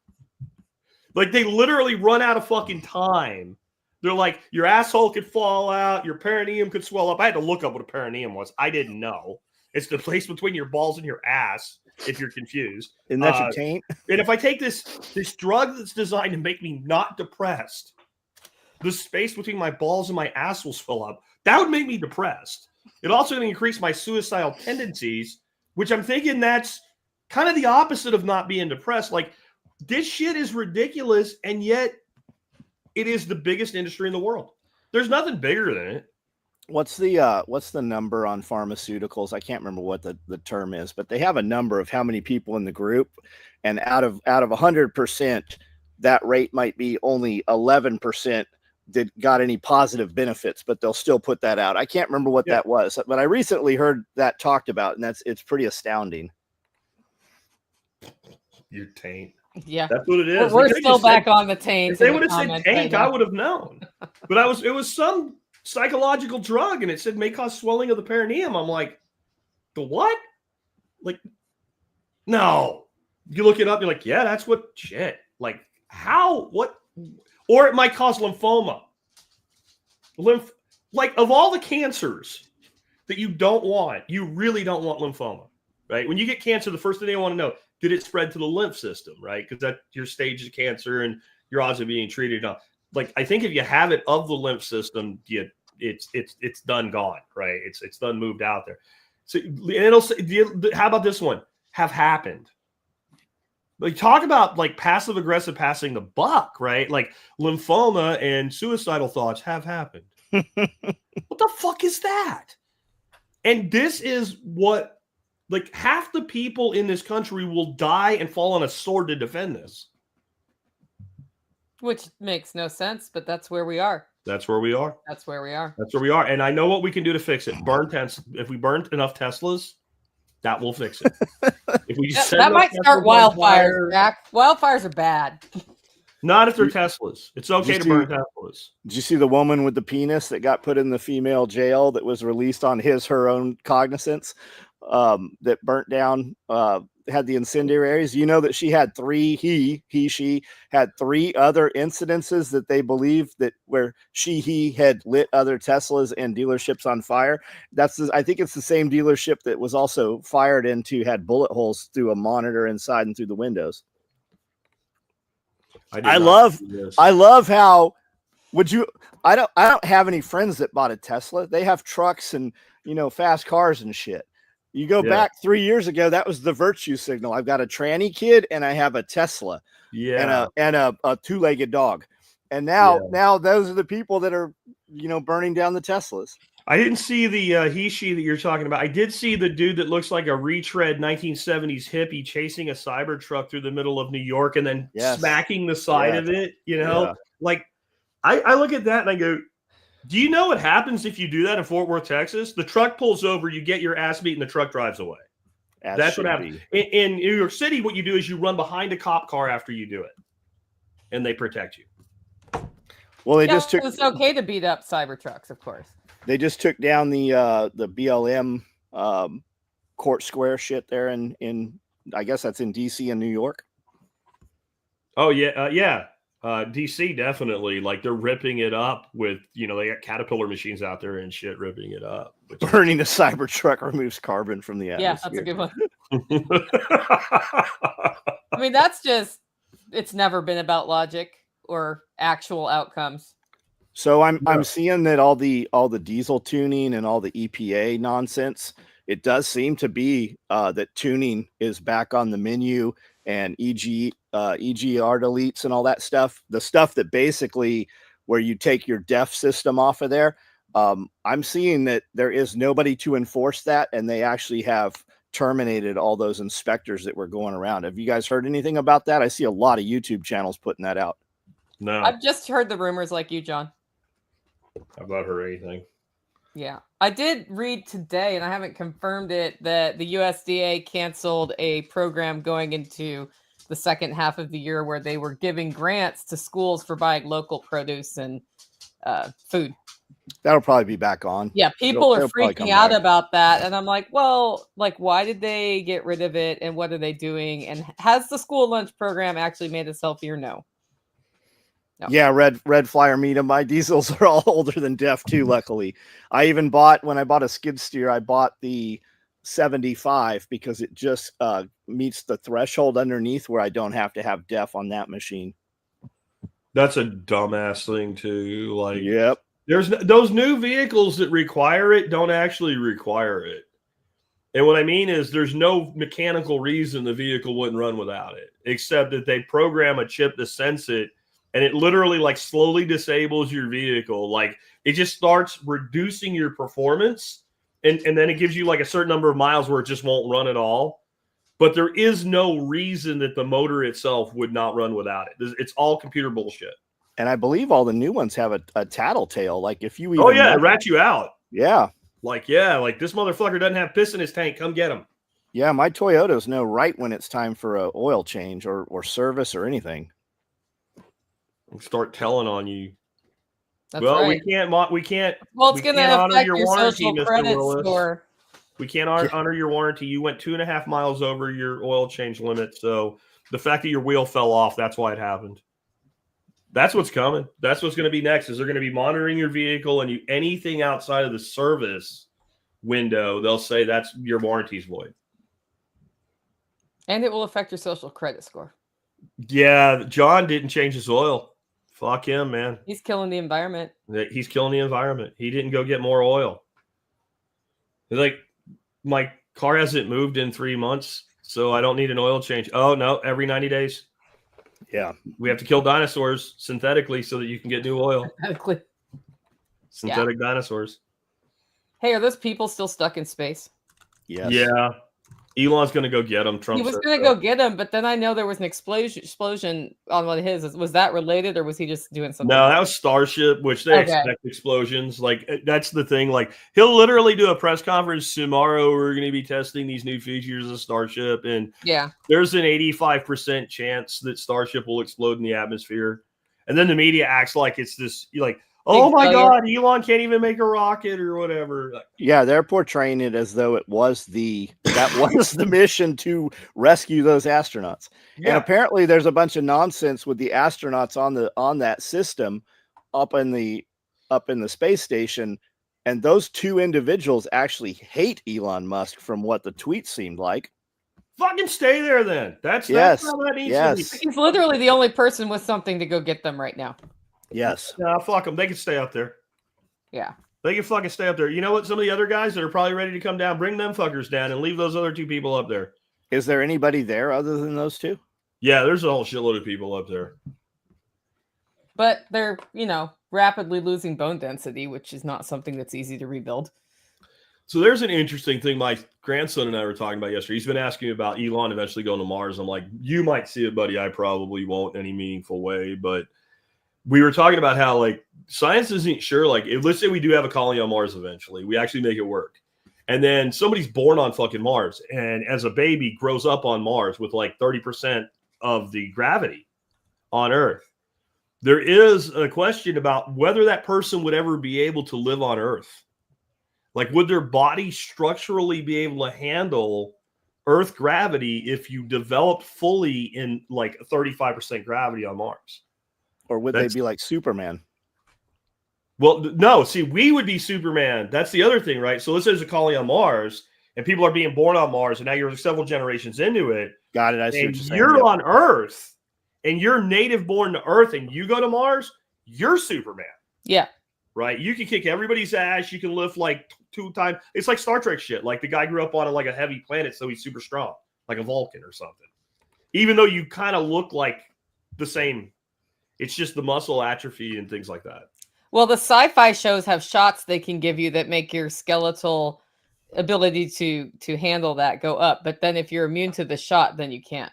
Like they literally run out of fucking time. They're like, your asshole could fall out, your perineum could swell up. I had to look up what a perineum was. I didn't know. It's the place between your balls and your ass, if you're confused. Isn't that your taint? And if I take this drug that's designed to make me not depressed, the space between my balls and my ass will swell up. That would make me depressed. It also going to increase my suicidal tendencies, which I'm thinking that's kind of the opposite of not being depressed. Like, this shit is ridiculous, and yet it is the biggest industry in the world. There's nothing bigger than it. What's the number on pharmaceuticals? I can't remember what the term is, but they have a number of how many people in the group, and out of 100%, that rate might be only 11% that got any positive benefits, but they'll still put that out. I can't remember what that was, but I recently heard that talked about, and it's pretty astounding. Your taint. Yeah, that's what it is. We're still back on the taint. If they would have said taint, I would have known. But it was some psychological drug, and it said may cause swelling of the perineum. I'm like, the what? Like, no. You look it up, you're like, yeah, that's what shit. Like, how? What? Or it might cause lymphoma. Like, of all the cancers that you don't want, you really don't want lymphoma, right? When you get cancer, the first thing they want to know, did it spread to the lymph system, right? Because that's your stage of cancer and your odds of being treated. Like, I think if you have it of the lymph system, it's done gone, right? It's done moved out there. So, and it'll say, how about this one? Have happened. Like, talk about like passive aggressive passing the buck, right? Like lymphoma and suicidal thoughts have happened. What the fuck is that? And this is what, like, half the people in this country will die and fall on a sword to defend this. Which makes no sense, but that's where we are. That's where we are. That's where we are. That's where we are. And I know what we can do to fix it. If we burn enough Teslas, that will fix it. If we that might start wildfires, Jack. Wildfires are bad. Not if they're Teslas. It's okay to burn Teslas. Did you see the woman with the penis that got put in the female jail that was released on her own cognizance, that burnt down, had the incendiaries? You know that she had she had 3 other incidences that they believe that where he had lit other Teslas and dealerships on fire. I think it's the same dealership that was also fired into, had bullet holes through a monitor inside and through the windows. I love how I don't have any friends that bought a Tesla. They have trucks and, fast cars and shit. You go back 3 years ago, that was the virtue signal. I've got a tranny kid and I have a Tesla, and a 2-legged dog. And now those are the people that are, burning down the Teslas. I didn't see the she that you're talking about. I did see the dude that looks like a retread 1970s hippie chasing a Cybertruck through the middle of New York and then smacking the side of it. Like I look at that and I go, do you know what happens if you do that in Fort Worth, Texas? The truck pulls over, you get your ass beat, and the truck drives away. That's what happens. In New York City, what you do is you run behind a cop car after you do it, and they protect you. Well, it's okay to beat up Cybertrucks, of course. They just took down the BLM Court Square shit there in I guess that's in DC and New York. Oh yeah. DC definitely, like, they're ripping it up with, they got Caterpillar machines out there and shit ripping it up. Burning a Cybertruck removes carbon from the atmosphere. Yeah, that's a good one. I mean, it's never been about logic or actual outcomes. So I'm Yeah. seeing that all the diesel tuning and all the EPA nonsense, it does seem to be that tuning is back on the menu, and EGR deletes and all that stuff. The stuff that basically where you take your DEF system off of there. I'm seeing that there is nobody to enforce that, and they actually have terminated all those inspectors that were going around. Have you guys heard anything about that? I see a lot of YouTube channels putting that out. No, I've just heard the rumors like you, John. I've not heard anything. Yeah. I did read today, and I haven't confirmed it, that the USDA canceled a program going into the second half of the year where they were giving grants to schools for buying local produce and food. That'll probably be back on. Yeah, people are it'll probably come freaking out back. about that. And I'm like, well, like, why did they get rid of it? And what are they doing? And has the school lunch program actually made us healthier? No. Yeah, red flyer medium. My diesels are all older than DEF too. Luckily, when I bought a skid steer, I bought the 75 because it just meets the threshold underneath where I don't have to have DEF on that machine. That's a dumbass thing too. Like, yep. There's those new vehicles that require it don't actually require it. And what I mean is there's no mechanical reason the vehicle wouldn't run without it, except that they program a chip to sense it, and it literally like slowly disables your vehicle. Like it just starts reducing your performance, and then it gives you like a certain number of miles where it just won't run at all. But there is no reason that the motor itself would not run without it. It's all computer bullshit. And I believe all the new ones have a tattletale. Like if you even it rats you out. Yeah. Like this motherfucker doesn't have piss in his tank. Come get him. Yeah, my Toyotas know right when it's time for a oil change or service or anything. Start telling on you. That's well, right. we can't. Well, it's going to affect your warranty, social credit Willis. score. We can't honor your warranty. You went 2.5 miles over your oil change limit. So the fact that your wheel fell off, that's why it happened. That's what's coming. That's what's going to be next. Is they're going to be monitoring your vehicle, and anything outside of the service window, they'll say that's your warranty's void. And it will affect your social credit score. Yeah, John didn't change his oil. Fuck him, man. He's killing the environment. He's killing the environment. He didn't go get more oil. He's like, my car hasn't moved in 3 months, so I don't need an oil change. Oh, no, every 90 days. Yeah. We have to kill dinosaurs synthetically so that you can get new oil. Synthetic dinosaurs. Hey, are those people still stuck in space? Yes. Yeah. Elon's going to go get them. He was going to go get them, but then I know there was an explosion on one of his. Was that related, or was he just doing something? No, that was Starship, which they expect explosions. Like, that's the thing. Like, he'll literally do a press conference tomorrow. We're going to be testing these new features of Starship. And there's an 85% chance that Starship will explode in the atmosphere. And then the media acts like it's this, like, oh my God, Elon can't even make a rocket or whatever. Yeah, they're portraying it as though it was the mission to rescue those astronauts. Yeah. And apparently there's a bunch of nonsense with the astronauts on that system up in the space station. And those two individuals actually hate Elon Musk from what the tweet seemed like. Fucking stay there then. That's how that needs to be. He's literally the only person with something to go get them right now. Yes. No, fuck them. They can stay up there. Yeah. They can fucking stay up there. You know what? Some of the other guys that are probably ready to come down, bring them fuckers down and leave those other two people up there. Is there anybody there other than those two? Yeah, there's a whole shitload of people up there. But they're, rapidly losing bone density, which is not something that's easy to rebuild. So there's an interesting thing my grandson and I were talking about yesterday. He's been asking about Elon eventually going to Mars. I'm like, you might see it, buddy. I probably won't in any meaningful way, but we were talking about how like science isn't sure. Like let's say we do have a colony on Mars eventually, we actually make it work. And then somebody's born on fucking Mars. And as a baby grows up on Mars with like 30% of the gravity on Earth. There is a question about whether that person would ever be able to live on Earth. Like would their body structurally be able to handle Earth gravity if you developed fully in like 35% gravity on Mars? Or would they be like Superman? Well, no. See, we would be Superman. That's the other thing, right? So let's say there's a colony on Mars, and people are being born on Mars, and now you're several generations into it. Got it. I see what you're saying. You're on Earth, and you're native born to Earth, and you go to Mars, you're Superman. Yeah. Right? You can kick everybody's ass. You can lift like 2 times. It's like Star Trek shit. Like the guy grew up on like a heavy planet, so he's super strong, like a Vulcan or something. Even though you kind of look like the same, it's just the muscle atrophy and things like that. Well, the sci-fi shows have shots they can give you that make your skeletal ability to handle that go up. But then if you're immune to the shot, then you can't.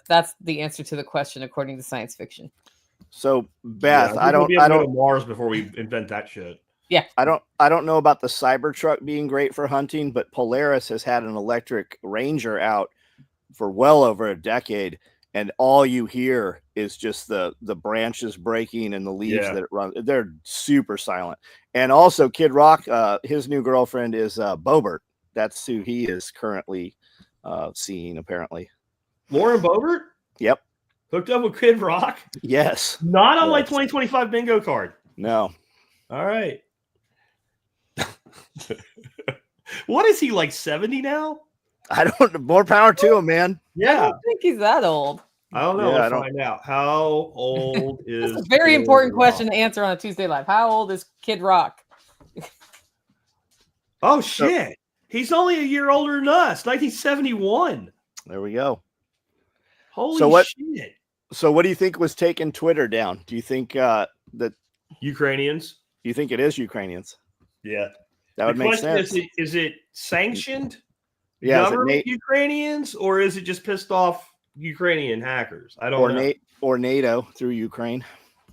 That's the answer to the question according to science fiction. So Beth, yeah, I don't go to Mars before we invent that shit. Yeah. I don't know about the Cybertruck being great for hunting, but Polaris has had an electric Ranger out for well over a decade, and all you hear is just the branches breaking and the leaves that it runs. They're super silent. And also Kid Rock, his new girlfriend is Bobert. That's who he is currently seeing, apparently. Lauren Bobert? Yep. Hooked up with Kid Rock? Yes. Not on my 2025 bingo card. No. All right. What is he, like 70 now? I don't. More power to him, man. I don't think he's that old. I don't know. Yeah, Let's find out. How old is? That's a very Kid important Rock? question to answer on a Tuesday Live. How old is Kid Rock? Oh shit! He's only a year older than us. 1971. There we go. Holy shit! So what do you think was taking Twitter down? Do you think that Ukrainians? You think it is Ukrainians? Yeah, that would make sense. Is it sanctioned? Yeah, government Ukrainians, or is it just pissed off Ukrainian hackers? I don't know. Or NATO through Ukraine.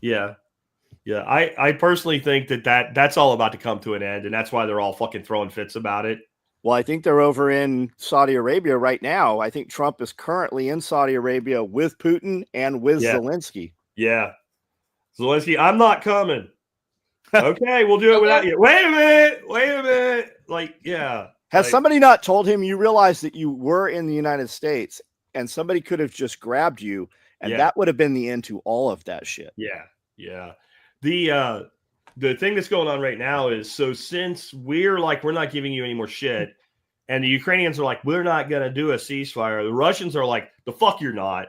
Yeah. I personally think that's all about to come to an end, and that's why they're all fucking throwing fits about it. Well, I think they're over in Saudi Arabia right now. I think Trump is currently in Saudi Arabia with Putin and with Zelensky. Yeah. Zelensky, I'm not coming. Okay, we'll do it without you. Wait a minute. Like, yeah. Has somebody not told him you realize that you were in the United States and somebody could have just grabbed you, and that would have been the end to all of that shit? Yeah. The thing that's going on right now is, so since we're not giving you any more shit, and the Ukrainians are like, we're not going to do a ceasefire, the Russians are like, the fuck you're not.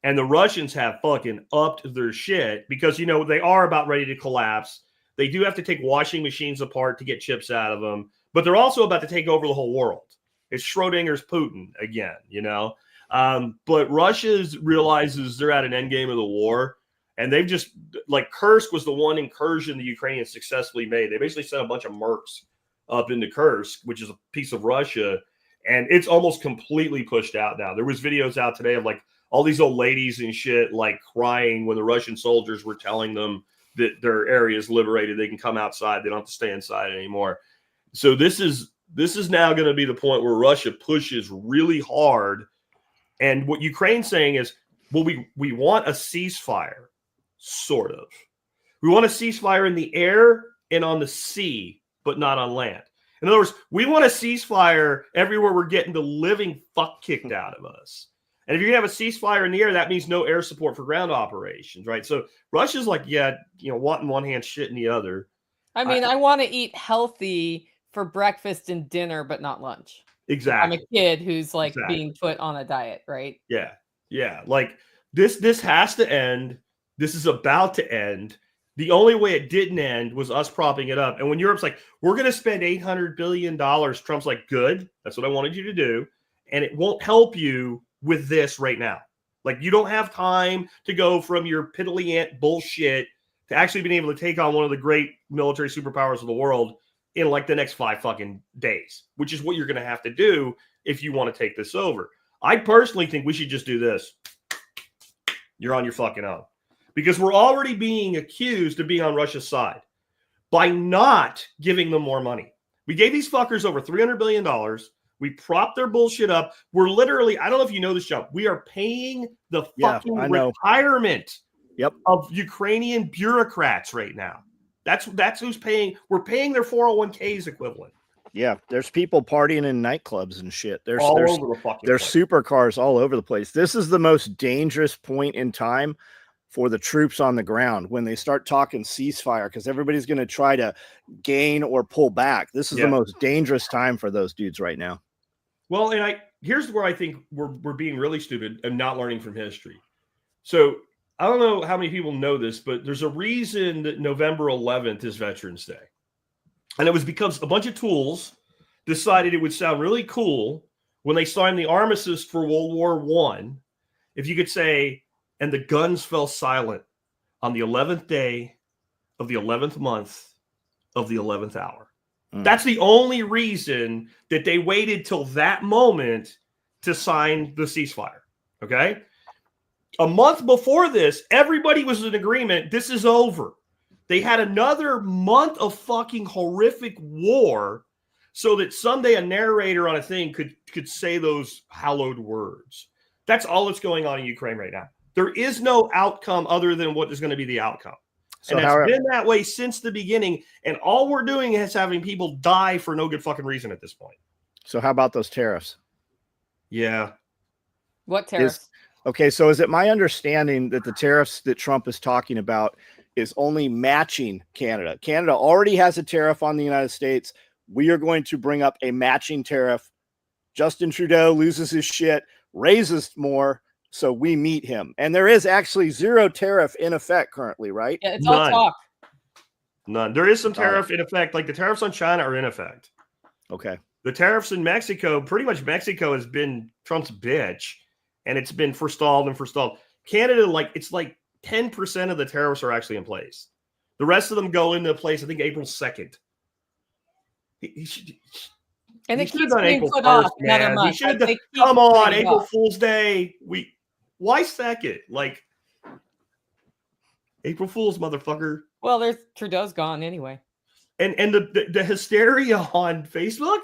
And the Russians have fucking upped their shit because, they are about ready to collapse. They do have to take washing machines apart to get chips out of them, but they're also about to take over the whole world. It's Schrodinger's Putin again, but Russia realizes they're at an end game of the war. And they've just, Kursk was the one incursion the Ukrainians successfully made. They basically sent a bunch of mercs up into Kursk, which is a piece of Russia, and it's almost completely pushed out now. There was videos out today of all these old ladies and shit crying when the Russian soldiers were telling them that their area is liberated. They can come outside. They don't have to stay inside anymore. So this is now going to be the point where Russia pushes really hard. And what Ukraine's saying is, well, we want a ceasefire. Sort of. We want a ceasefire in the air and on the sea, but not on land. In other words, we want a ceasefire everywhere we're getting the living fuck kicked out of us. And if you're going to have a ceasefire in the air, that means no air support for ground operations, right? So Russia's wanting one hand, shit in the other. I mean, I want to eat healthy for breakfast and dinner, but not lunch. Exactly. I'm a kid who's being put on a diet, right? Yeah. This has to end. This is about to end. The only way it didn't end was us propping it up. And when Europe's like, we're going to spend $800 billion, Trump's like, good. That's what I wanted you to do. And it won't help you with this right now. You don't have time to go from your piddly ant bullshit to actually being able to take on one of the great military superpowers of the world in the next 5 fucking days, which is what you're going to have to do if you want to take this over. I personally think we should just do this. You're on your fucking own. Because we're already being accused of being on Russia's side by not giving them more money. We gave these fuckers over $300 billion. We propped their bullshit up. We're literally, I don't know if you know this, John, we are paying the fucking retirement of Ukrainian bureaucrats right now. That's who's paying. We're paying their 401ks equivalent. Yeah, there's people partying in nightclubs and shit. There's over the fucking there's place. Supercars all over the place. This is the most dangerous point in time for the troops on the ground when they start talking ceasefire, because everybody's going to try to gain or pull back. This is the most dangerous time for those dudes right now. Well, and here's where I think we're being really stupid and not learning from history. So I don't know how many people know this, but there's a reason that November 11th is Veterans Day. And it was because a bunch of tools decided it would sound really cool when they signed the armistice for World War I, if you could say, and the guns fell silent on the 11th day of the 11th month of the 11th hour. That's the only reason that they waited till that moment to sign the ceasefire. Okay? A month before this, everybody was in agreement. This is over. They had another month of fucking horrific war so that someday a narrator on a thing could say those hallowed words. That's all that's going on in Ukraine right now. There is no outcome other than what is going to be the outcome. So and it's been that way since the beginning. And all we're doing is having people die for no good fucking reason at this point. So how about those tariffs? Yeah. What tariffs? Okay, so is it my understanding that the tariffs that Trump is talking about is only matching Canada? Canada already has a tariff on the United States. We are going to bring up a matching tariff. Justin Trudeau loses his shit, raises more, so we meet him. And there is actually zero tariff in effect currently, right? Yeah, it's all talk. None. There is some tariff in effect. Like the tariffs on China are in effect. Okay. The tariffs in Mexico, pretty much Mexico has been Trump's bitch, and it's been forestalled and forestalled. Canada, it's like 10% of the tariffs are actually in place. The rest of them go into place, I think, April 2nd. And it keeps being put off another month. Come on, April Fool's Day. Why second? Like, April Fool's, motherfucker. Well, there's Trudeau's gone anyway. And the hysteria on Facebook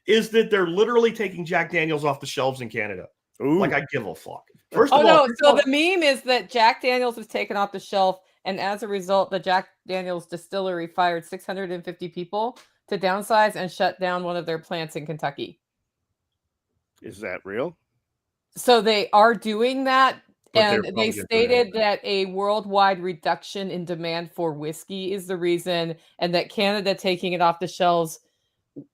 is that they're literally taking Jack Daniels off the shelves in Canada. Ooh. Like, I give a fuck. First of all, no. So the meme is that Jack Daniels was taken off the shelf, and as a result, the Jack Daniels distillery fired 650 people to downsize and shut down one of their plants in Kentucky. Is that real? So they are doing that, and they stated that a worldwide reduction in demand for whiskey is the reason, and that Canada taking it off the shelves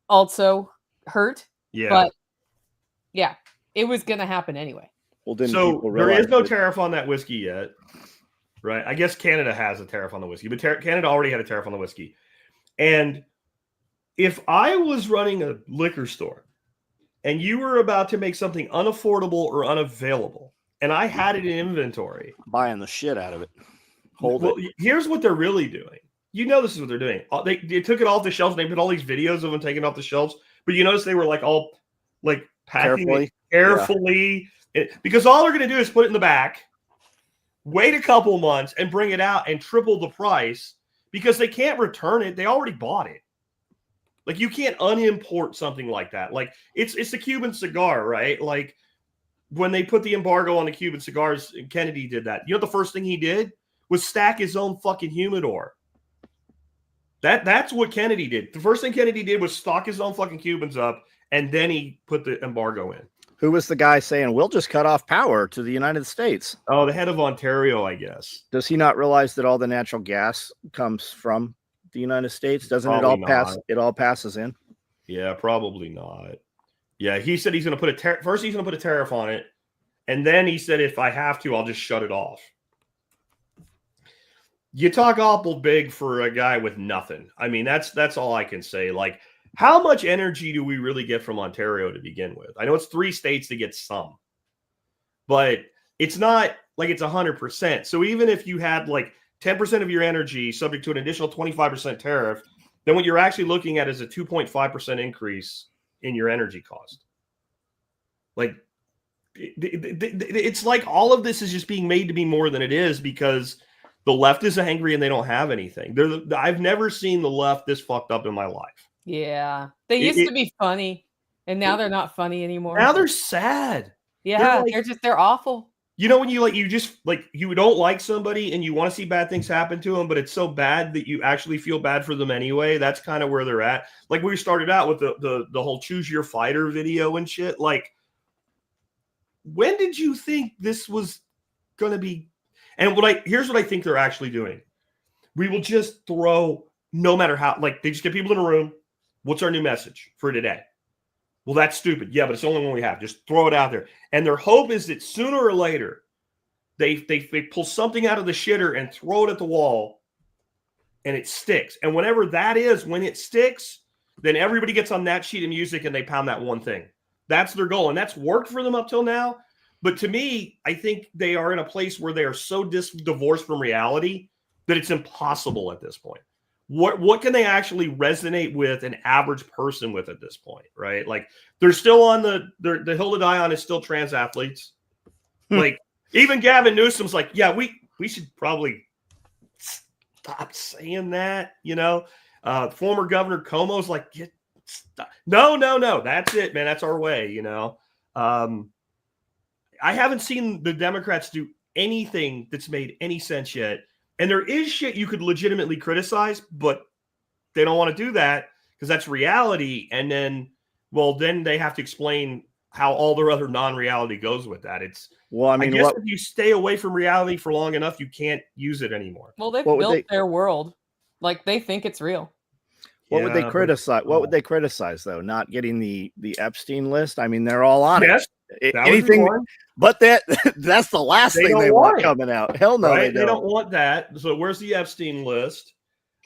also hurt. Yeah. But yeah, it was going to happen anyway. Well, then so there is no tariff on that whiskey yet, right? I guess Canada has a tariff on the whiskey, but Canada already had a tariff on the whiskey. And if I was running a liquor store and you were about to make something unaffordable or unavailable, and I had it in inventory, buying the shit out of it. Here's what they're really doing. You know, this is what they're doing. They took it off the shelves. And they put all these videos of them taking it off the shelves, but you notice they were all packing it carefully. Yeah. Because all they're going to do is put it in the back, wait a couple months, and bring it out and triple the price because they can't return it. They already bought it. Like, you can't unimport something like that. Like, it's the Cuban cigar, right? Like, when they put the embargo on the Cuban cigars, Kennedy did that. You know, the first thing he did was stack his own fucking humidor. That's what Kennedy did. The first thing Kennedy did was stock his own fucking Cubans up, and then he put the embargo in. Who was the guy saying, we'll just cut off power to the United States? Oh, the head of Ontario, I guess. Does he not realize that all the natural gas comes from the United States? Doesn't it all pass? It all passes in? Yeah, probably not. Yeah, he said he's going to put first he's going to put a tariff on it, and then he said if I have to, I'll just shut it off. You talk awful big for a guy with nothing. I mean, that's all I can say. Like, how much energy do we really get from Ontario to begin with? I know it's 3 states to get some, but it's not like it's 100%. So even if you had 10% of your energy subject to an additional 25% tariff, then what you're actually looking at is a 2.5% increase in your energy cost. Like, it's like all of this is just being made to be more than it is because the left is angry and they don't have anything. I've never seen the left this fucked up in my life. Yeah. They used to be funny, and now they're not funny anymore. Now they're sad. Yeah, they're awful. You know, when you don't like somebody and you want to see bad things happen to them, but it's so bad that you actually feel bad for them anyway. That's kind of where they're at. Like, we started out with the whole choose your fighter video and shit. Like, when did you think this was going to be? And here's what I think they're actually doing. We will just throw, no matter how, they just get people in a room. What's our new message for today? Well, that's stupid. Yeah, but it's the only one we have. Just throw it out there. And their hope is that sooner or later, They pull something out of the shitter and throw it at the wall, and it sticks. And whenever that is, when it sticks, then everybody gets on that sheet of music and they pound that one thing. That's their goal, and that's worked for them up till now. But to me, I think they are in a place where they are so divorced from reality that it's impossible at this point. What can they actually resonate with an average person with at this point, right? Like they're still on the hill to die on is still trans athletes. Like even Gavin Newsom's like, yeah, we should probably stop saying that, you know. Former Governor Cuomo's like, no, that's it, man. That's our way, you know. I haven't seen the Democrats do anything that's made any sense yet. And there is shit you could legitimately criticize, but they don't want to do that because that's reality. And then they have to explain how all their other non-reality goes with that. I guess if you stay away from reality for long enough, you can't use it anymore. Well, they've built their world. Like they think it's real. What would they criticize? What would they criticize though? Not getting the Epstein list? I mean, they're all on it. Anything but that's the last thing they want coming out. Hell no, right? They don't want that. So where's the Epstein list?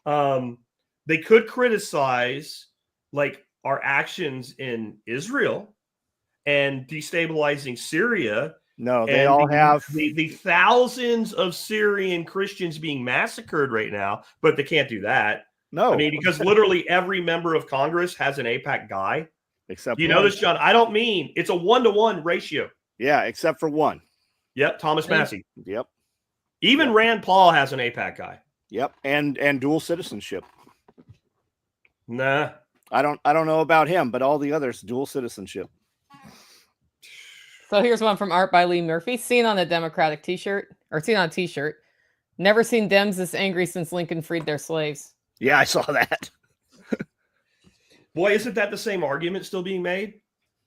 They could criticize like our actions in Israel and destabilizing Syria. No, they all have the thousands of Syrian Christians being massacred right now, but they can't do that. No, I mean, because literally every member of Congress has an AIPAC guy. Except you know this, John. I don't mean it's a 1-to-1 ratio. Yeah, except for one. Yep, Thomas Massey. Yep. Even Rand Paul has an AIPAC guy. Yep, and dual citizenship. Nah, I don't know about him, but all the others dual citizenship. So here's one from Art by Lee Murphy. Seen on a Democratic T-shirt, or seen on a T-shirt. Never seen Dems this angry since Lincoln freed their slaves. Yeah, I saw that. Boy, isn't that the same argument still being made?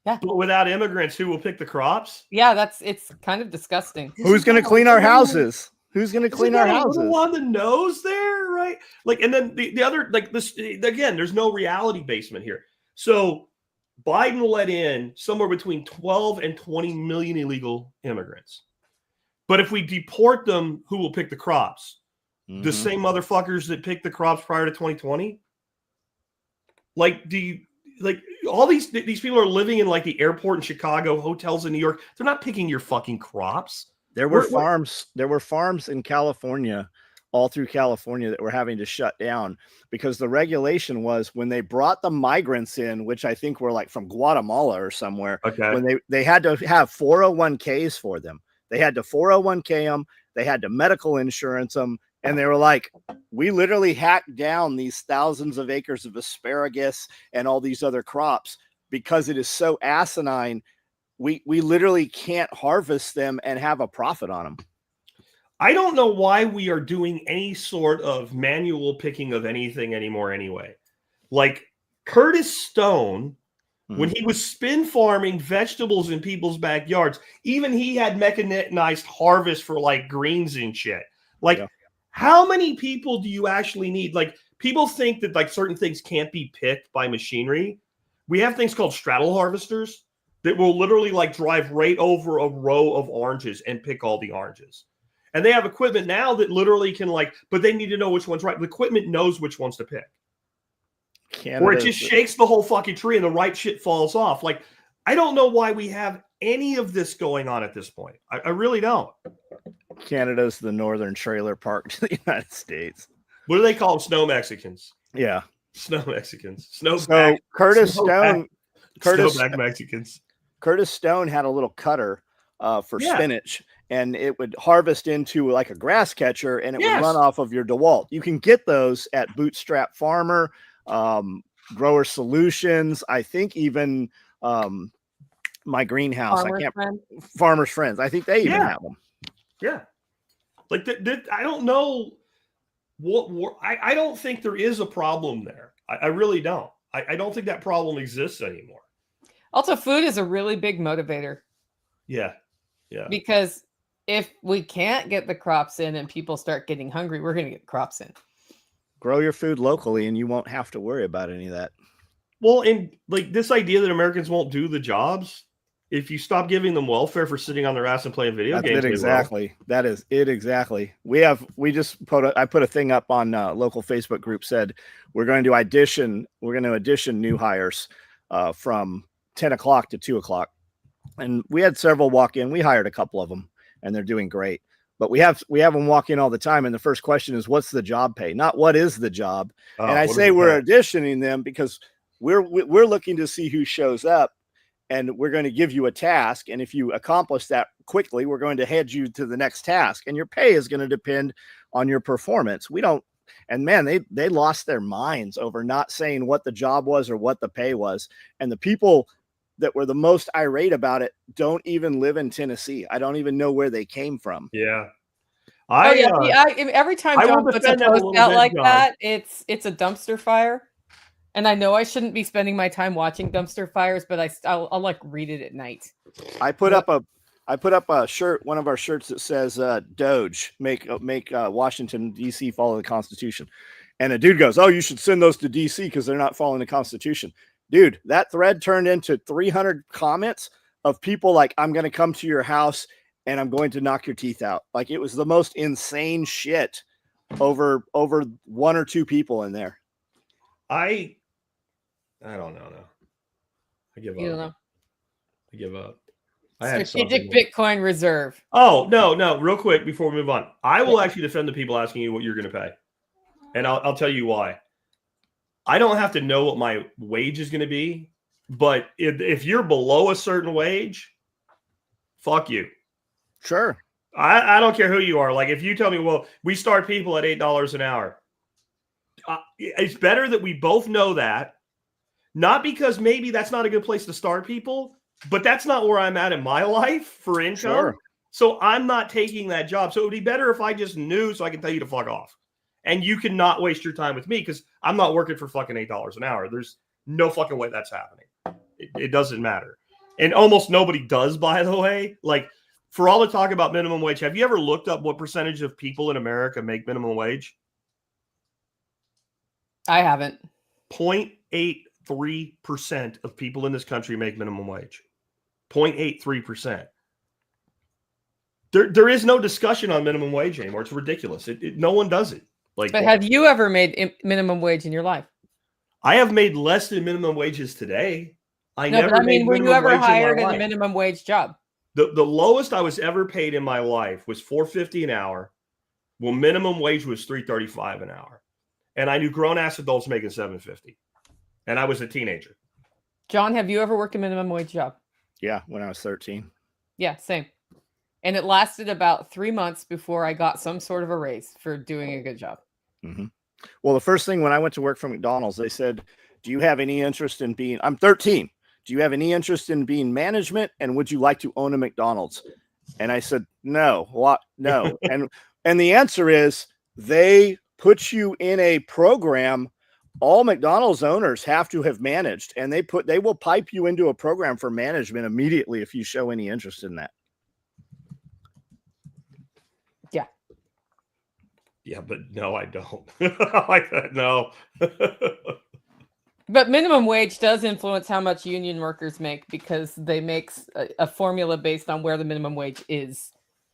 Yeah. But without immigrants, who will pick the crops? Yeah, it's kind of disgusting. Who's going to clean our houses? Who's going to clean our houses? On the nose there, right? Like, and then the other, like this again, there's no reality basement here. So Biden let in somewhere between 12 and 20 million illegal immigrants. But if we deport them, who will pick the crops? Mm-hmm. The same motherfuckers that picked the crops prior to 2020? Like, all these people are living in like the airport in Chicago, hotels in New York. They're not picking your fucking crops. There were farms in California, all through California, that were having to shut down because the regulation was when they brought the migrants in, which I think were like from Guatemala or somewhere. Okay. When they had to have 401ks for them. They had to 401k them. They had to medical insurance them. And they were like, we literally hacked down these thousands of acres of asparagus and all these other crops because it is so asinine. We literally can't harvest them and have a profit on them. I don't know why we are doing any sort of manual picking of anything anymore anyway. Like Curtis Stone, when he was spin farming vegetables in people's backyards, even he had mechanized harvest for like greens and shit. Like, how many people do you actually need? Like, people think that like certain things can't be picked by machinery. We have things called straddle harvesters that will literally like drive right over a row of oranges and pick all the oranges. And they have equipment now that literally can like, but they need to know which one's right. The equipment knows which ones to pick. Or it just shakes the whole fucking tree and the right shit falls off. Like, I don't know why we have any of this going on at this point. I really don't. Canada's the northern trailer park to the United States. What do they call them? Snow Mexicans. Yeah. Snow Mexicans. Curtis Stone had a little cutter for spinach, and it would harvest into like a grass catcher, and it would run off of your DeWalt. You can get those at Bootstrap Farmer, Grower Solutions. I think even my greenhouse. Farmer's Friends. I think they even have them. Yeah. Like I don't know what I don't think there is a problem there. I really don't. I don't think that problem exists anymore. Also, food is a really big motivator. Yeah. Yeah. Because if we can't get the crops in and people start getting hungry, we're going to get crops in. Grow your food locally and you won't have to worry about any of that. Well, and like this idea that Americans won't do the jobs, if you stop giving them welfare for sitting on their ass and playing video games. That's it exactly. That is it exactly. I put a thing up on local Facebook group, said we're going to audition new hires from 10 o'clock to 2 o'clock. And we had several walk in. We hired a couple of them and they're doing great. But we have them walk in all the time. And the first question is, what's the job pay? Not what is the job? And I say we're auditioning them because we're looking to see who shows up. And we're going to give you a task. And if you accomplish that quickly, we're going to head you to the next task. And your pay is going to depend on your performance. And man, they lost their minds over not saying what the job was or what the pay was. And the people that were the most irate about it don't even live in Tennessee. I don't even know where they came from. Yeah. Every time John puts a post out like that, it's a dumpster fire. And I know I shouldn't be spending my time watching dumpster fires, but I'll like read it at night. I put up a shirt, one of our shirts that says Doge, make Washington D.C. follow the Constitution. And a dude goes, "Oh, you should send those to D.C. because they're not following the Constitution." Dude, that thread turned into 300 comments of people like, "I'm going to come to your house and I'm going to knock your teeth out." Like, it was the most insane shit over one or two people in there. I don't know. No. I give up. You don't know. I give up. Strategic Bitcoin reserve. Oh, no. Real quick before we move on. I will actually defend the people asking you what you're going to pay. And I'll tell you why. I don't have to know what my wage is going to be. But if you're below a certain wage, fuck you. Sure. I don't care who you are. Like, if you tell me, well, we start people at $8 an hour. It's better that we both know that. Not because maybe that's not a good place to start people, but that's not where I'm at in my life for income. Sure. So I'm not taking that job. So it would be better if I just knew so I can tell you to fuck off. And you can not waste your time with me because I'm not working for fucking $8 an hour. There's no fucking way that's happening. It doesn't matter. And almost nobody does, by the way. Like, for all the talk about minimum wage, have you ever looked up what percentage of people in America make minimum wage? I haven't. 0.83% of people in this country make minimum wage. 0.83%. There is no discussion on minimum wage anymore. It's ridiculous. No one does it. Like, but have you ever made minimum wage in your life? I have made less than minimum wages today. Were you ever hired in a minimum wage job? The lowest I was ever paid in my life was $4.50 an hour. Well, minimum wage was $3.35 an hour. And I knew grown-ass adults making $7.50. And I was a teenager. John, have you ever worked a minimum wage job? Yeah, when I was 13. Yeah, same. And it lasted about 3 months before I got some sort of a raise for doing a good job. Mm-hmm. Well, the first thing when I went to work for McDonald's, they said, "Do you have any interest in being," I'm 13. "Do you have any interest in being management? And would you like to own a McDonald's?" And I said, "No, what? No." and the answer is they put you in a program. All McDonald's owners have to have managed, and they will pipe you into a program for management immediately if you show any interest in that. Yeah. Yeah, but no, I don't. No. But minimum wage does influence how much union workers make because they make a formula based on where the minimum wage is.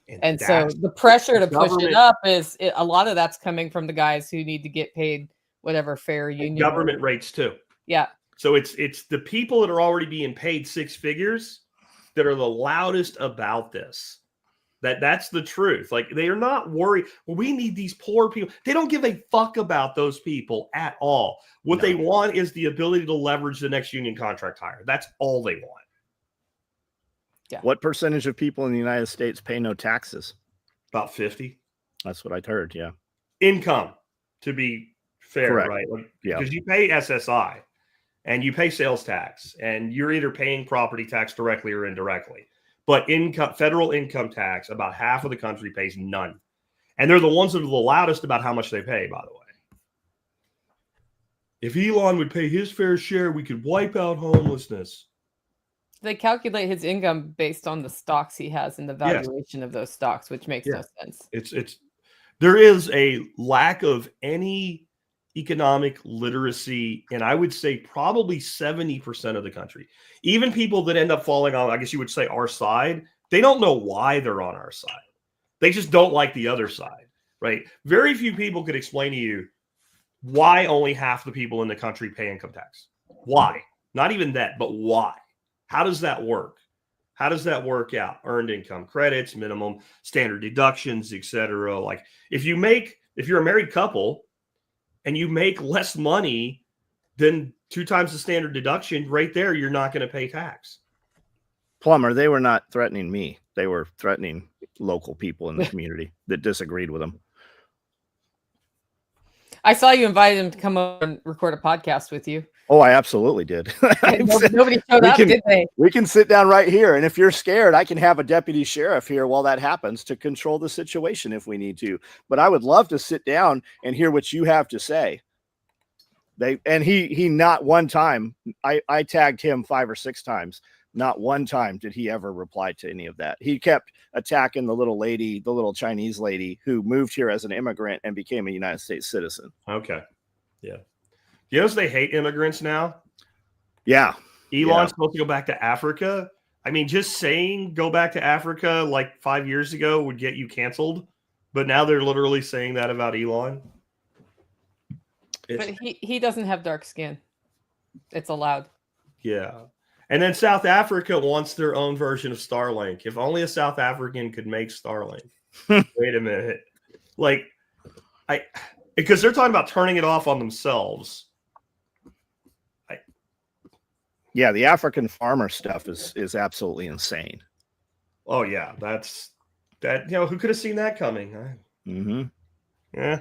And so the pressure to push it up a lot of that's coming from the guys who need to get paid whatever fair union government rates too. Yeah. So it's the people that are already being paid six figures that are the loudest about this. That's the truth. Like, they are not worried. Well, we need these poor people. They don't give a fuck about those people at all. What they want is the ability to leverage the next union contract hire. That's all they want. Yeah. What percentage of people in the United States pay no taxes? About 50. That's what I'd heard. Yeah. Income, to be fair. Correct. Right? Like, yeah. Because you pay SSI and you pay sales tax, and you're either paying property tax directly or indirectly. But federal income tax, about half of the country pays none. And they're the ones that are the loudest about how much they pay, by the way. If Elon would pay his fair share, we could wipe out homelessness. They calculate his income based on the stocks he has and the valuation of those stocks, which makes no sense. There is a lack of any economic literacy, and I would say probably 70% of the country. Even people that end up falling on, I guess you would say, our side, they don't know why they're on our side. They just don't like the other side, right? Very few people could explain to you why only half the people in the country pay income tax. Why? Not even that, but why? How does that work? How does that work out? Earned income credits, minimum standard deductions, etc. Like if you're a married couple and you make less money than 2 times the standard deduction, right there, you're not going to pay tax. Plumber, they were not threatening me. They were threatening local people in the community that disagreed with them. I saw you invited him to come over and record a podcast with you. Oh, I absolutely did. Nobody showed up, did they? We can sit down right here. And if you're scared, I can have a deputy sheriff here while that happens to control the situation if we need to. But I would love to sit down and hear what you have to say. He not one time, I tagged him 5 or 6 times. Not one time did he ever reply to any of that. He kept attacking the little lady, the little Chinese lady who moved here as an immigrant and became a United States citizen. Okay. Yeah. You know, they hate immigrants now. Yeah. Elon's supposed to go back to Africa. I mean, just saying go back to Africa like 5 years ago would get you canceled. But now they're literally saying that about Elon. But he doesn't have dark skin. It's allowed. Yeah. And then South Africa wants their own version of Starlink. If only a South African could make Starlink. Wait a minute. Like, because they're talking about turning it off on themselves. Yeah, the African farmer stuff is absolutely insane. Oh yeah, that. You know, who could have seen that coming? Mm-hmm. Yeah,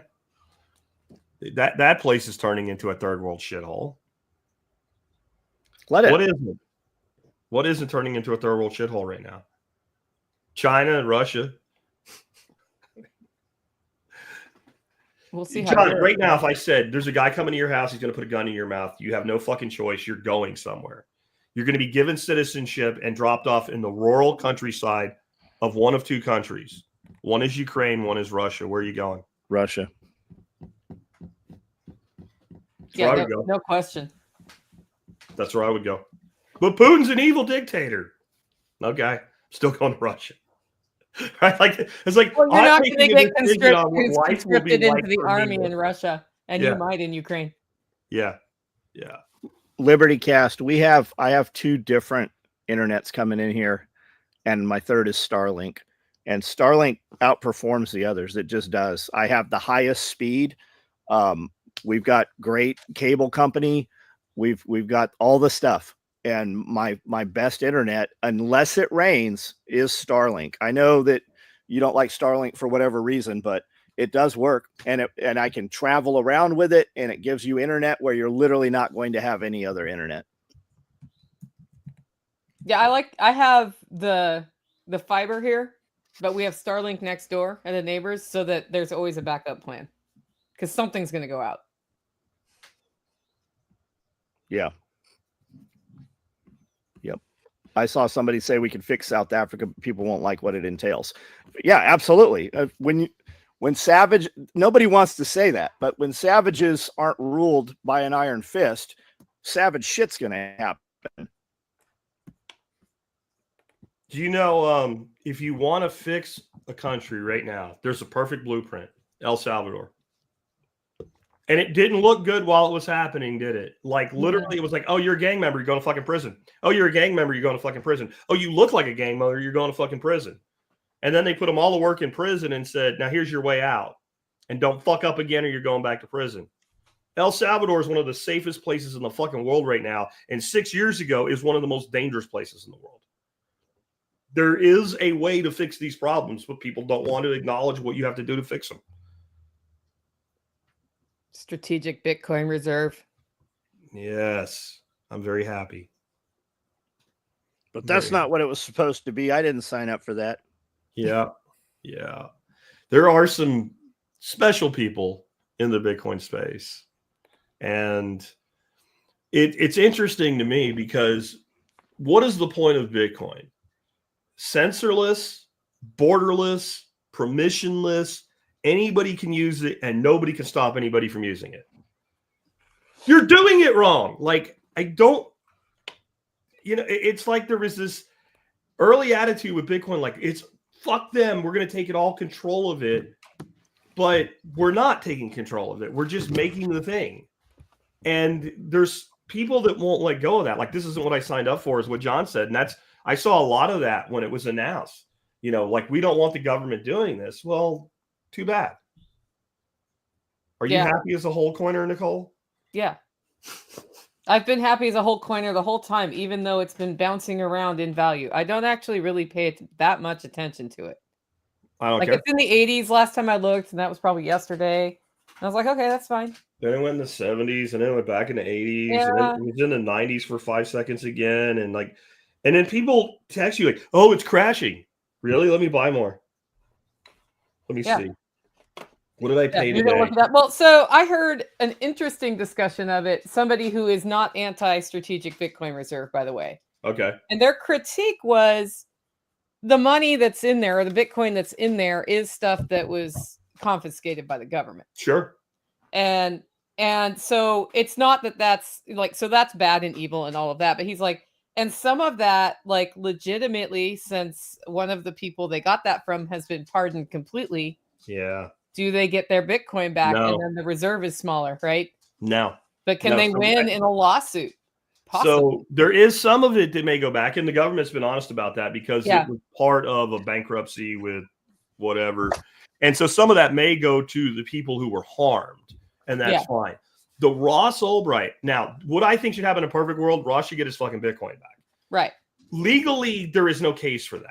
that place is turning into a third world shithole. What is it? What isn't turning into a third world shithole right now? China and Russia. We'll see. John, right now, if I said there's a guy coming to your house, he's going to put a gun in your mouth, you have no fucking choice. You're going somewhere. You're going to be given citizenship and dropped off in the rural countryside of one of 2 countries. One is Ukraine, one is Russia. Where are you going? Russia. Yeah, no question. That's where I would go. But Putin's an evil dictator. Okay, still going to Russia. Right? Like it's like, well, you're not going to get conscripted into the army in Russia, and you might in Ukraine. Yeah. Liberty Cast. I have 2 different internets coming in here, and my third is Starlink. And Starlink outperforms the others. It just does. I have the highest speed. We've got great cable company. We've got all the stuff. And my best internet, unless it rains, is Starlink. I know that you don't like Starlink for whatever reason, but it does work, and I can travel around with it, and it gives you internet where you're literally not going to have any other internet. Yeah, I have the fiber here, but we have Starlink next door and the neighbors, so that there's always a backup plan because something's going to go out. Yeah. Yep. I saw somebody say we could fix South Africa, but people won't like what it entails. But yeah, absolutely. When savage, nobody wants to say that, but when savages aren't ruled by an iron fist, savage shit's going to happen. Do you know, if you want to fix a country right now, there's a perfect blueprint, El Salvador. And it didn't look good while it was happening, did it? Like, literally, it was like, oh, you're a gang member, you're going to fucking prison. Oh, you're a gang member, you're going to fucking prison. Oh, you look like a gang member, you're going to fucking prison. And then they put them all to work in prison and said, now here's your way out. And don't fuck up again or you're going back to prison. El Salvador is one of the safest places in the fucking world right now. And 6 years ago is one of the most dangerous places in the world. There is a way to fix these problems, but people don't want to acknowledge what you have to do to fix them. Strategic Bitcoin reserve. Yes, I'm very happy. But that's not what it was supposed to be. I didn't sign up for that. Yeah. There are some special people in the Bitcoin space. And it's interesting to me because what is the point of Bitcoin? Censorless, borderless, permissionless. Anybody can use it and nobody can stop anybody from using it. You're doing it wrong. Like, I don't, it's like there was this early attitude with Bitcoin. Like, it's fuck them. We're going to take it all control of it. But we're not taking control of it. We're just making the thing. And there's people that won't let go of that. Like, this isn't what I signed up for, is what John said. And I saw a lot of that when it was announced. Like, we don't want the government doing this. Well, too bad. Are you happy as a whole coiner, Nicole? Yeah. I've been happy as a whole coiner the whole time, even though it's been bouncing around in value. I don't actually really pay that much attention to it. I don't care. It's in the 80s last time I looked, and that was probably yesterday. And I was like, okay, that's fine. Then it went in the 70s, and then it went back in the 80s, and then it was in the 90s for 5 seconds again. And then people text you like, oh, it's crashing. Really? Let me buy more. Let me see. What did I pay today? Well, so I heard an interesting discussion of it. Somebody who is not anti-strategic Bitcoin reserve, by the way. Okay. And their critique was the money that's in there, or the Bitcoin that's in there, is stuff that was confiscated by the government. Sure. And so it's not that's like, so that's bad and evil and all of that. But he's like, and some of that, like, legitimately, since one of the people they got that from has been pardoned completely. Yeah. Do they get their Bitcoin back? No. And then the reserve is smaller, right? No. But can they win in a lawsuit? Possibly. So there is some of it that may go back, and the government's been honest about that because it was part of a bankruptcy with whatever. And so some of that may go to the people who were harmed, and that's fine. The Ross Ulbright, now, what I think should happen in a perfect world, Ross should get his fucking Bitcoin back. Right. Legally, there is no case for that.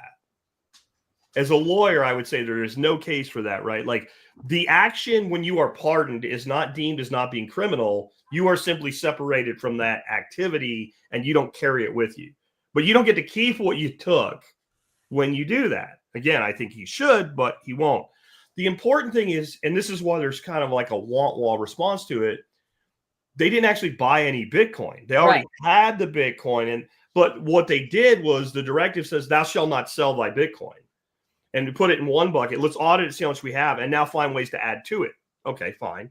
As a lawyer, I would say there is no case for that, right? Like, the action when you are pardoned is not deemed as not being criminal. You are simply separated from that activity, and you don't carry it with you. But you don't get to keep what you took when you do that. Again, I think he should, but he won't. The important thing is, and this is why there's kind of like a want-wall response to it, they didn't actually buy any Bitcoin. They already had the Bitcoin. But what they did was the directive says, thou shalt not sell thy Bitcoin. And to put it in one bucket, let's audit it, see how much we have, and now find ways to add to it. Okay, fine.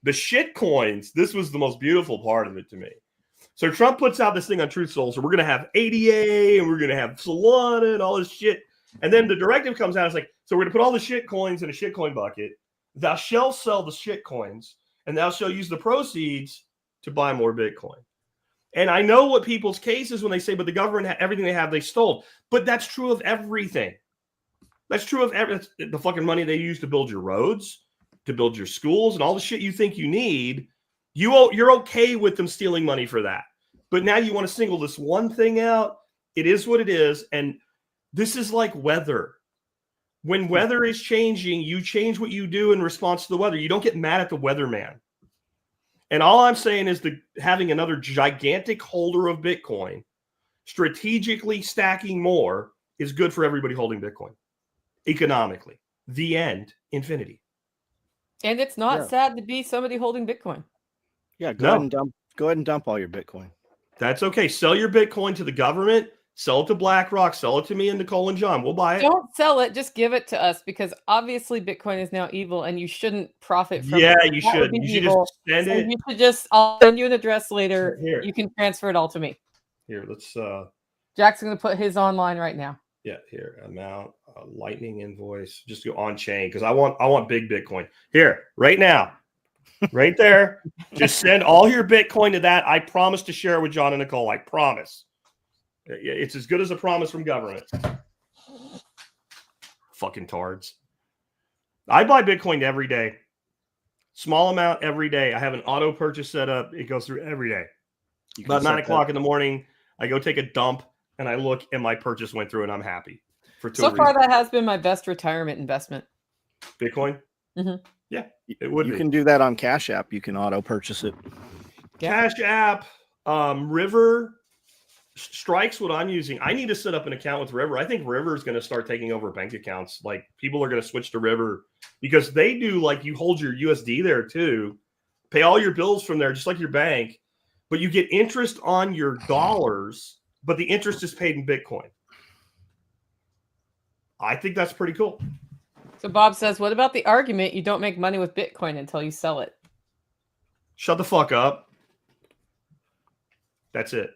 The shit coins, this was the most beautiful part of it to me. So Trump puts out this thing on Truth Social. We're going to have ADA, and we're going to have Solana and all this shit. And then the directive comes out. It's like, so we're going to put all the shit coins in a shit coin bucket. Thou shalt sell the shit coins, and thou shalt use the proceeds to buy more Bitcoin. And I know what people's case is when they say, but the government, everything they have, they stole. But that's true of everything. That's true of the fucking money they use to build your roads, to build your schools, and all the shit you think you need. You're okay with them stealing money for that. But now you want to single this one thing out. It is what it is. And this is like weather. When weather is changing, you change what you do in response to the weather. You don't get mad at the weatherman. And all I'm saying is having another gigantic holder of Bitcoin, strategically stacking more, is good for everybody holding Bitcoin. Economically. The end. Infinity. And it's not sad to be somebody holding Bitcoin. Yeah, go ahead and dump all your Bitcoin. That's okay. Sell your Bitcoin to the government, sell it to BlackRock, sell it to me and Nicole and John. We'll buy it. Don't sell it, just give it to us, because obviously Bitcoin is now evil and you shouldn't profit from it. Yeah, you should. You should just send it. You should just, I'll send you an address later. Here. You can transfer it all to me. Here, let's Jack's gonna put his online right now. Yeah, here, amount, lightning invoice, just go on chain, because I want big Bitcoin. Here, right now, right there. Just send all your Bitcoin to that. I promise to share it with John and Nicole. I promise. It's as good as a promise from government. Fucking tards. I buy Bitcoin every day. Small amount every day. I have an auto purchase set up. It goes through every day. About 9 o'clock in the morning, I go take a dump, and I look, and my purchase went through, and I'm happy. So far, that has been my best retirement investment. Bitcoin? Mm-hmm. Yeah, it would. You can do that on Cash App. You can auto purchase it. Cash App, River, Strike's what I'm using. I need to set up an account with River. I think River is going to start taking over bank accounts. Like, people are going to switch to River because they do, like, you hold your USD there too, pay all your bills from there, just like your bank, but you get interest on your dollars, but the interest is paid in Bitcoin. I think that's pretty cool. So Bob says, what about the argument you don't make money with Bitcoin until you sell it? Shut the fuck up. That's it.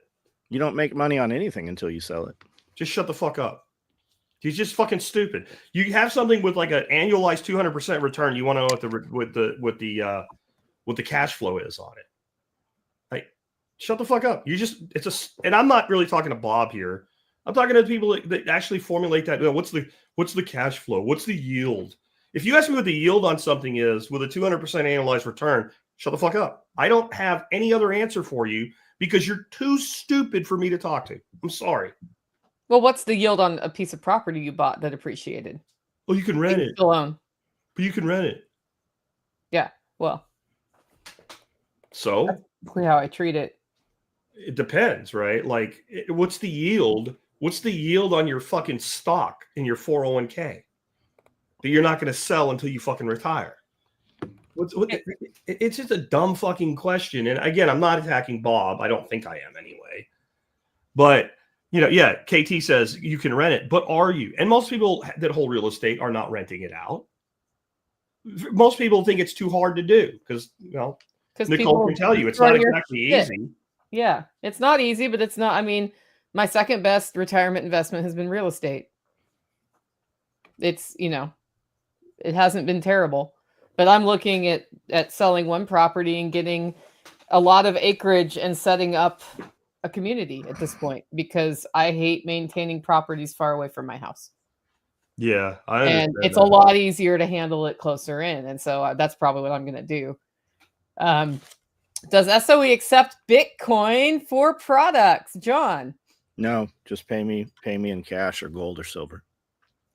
You don't make money on anything until you sell it. Just shut the fuck up. He's just fucking stupid. You have something with like an annualized 200% return. You want to know what the cash flow is on it. Like, shut the fuck up. And I'm not really talking to Bob here. I'm talking to people that actually formulate that. What's the cash flow? What's the yield? If you ask me what the yield on something is with a 200% annualized return, shut the fuck up. I don't have any other answer for you because you're too stupid for me to talk to. I'm sorry. Well, what's the yield on a piece of property you bought that appreciated? Well, you can rent it. Still own. But you can rent it. Yeah. Well. So that's how I treat it. It depends, right? Like, what's the yield? What's the yield on your fucking stock in your 401k that you're not going to sell until you fucking retire? It's just a dumb fucking question. And again, I'm not attacking Bob. I don't think I am anyway. But, yeah, KT says you can rent it, but are you? And most people that hold real estate are not renting it out. Most people think it's too hard to do because, Nicole can tell you it's not exactly easy. Yeah, it's not easy, but it's not. I mean, my second best retirement investment has been real estate. It's, it hasn't been terrible, but I'm looking at selling one property and getting a lot of acreage and setting up a community at this point because I hate maintaining properties far away from my house. Yeah, I understand. And it's a lot easier to handle it closer in. And so that's probably what I'm going to do. Does SOE accept Bitcoin for products, John? No, just pay me in cash or gold or silver.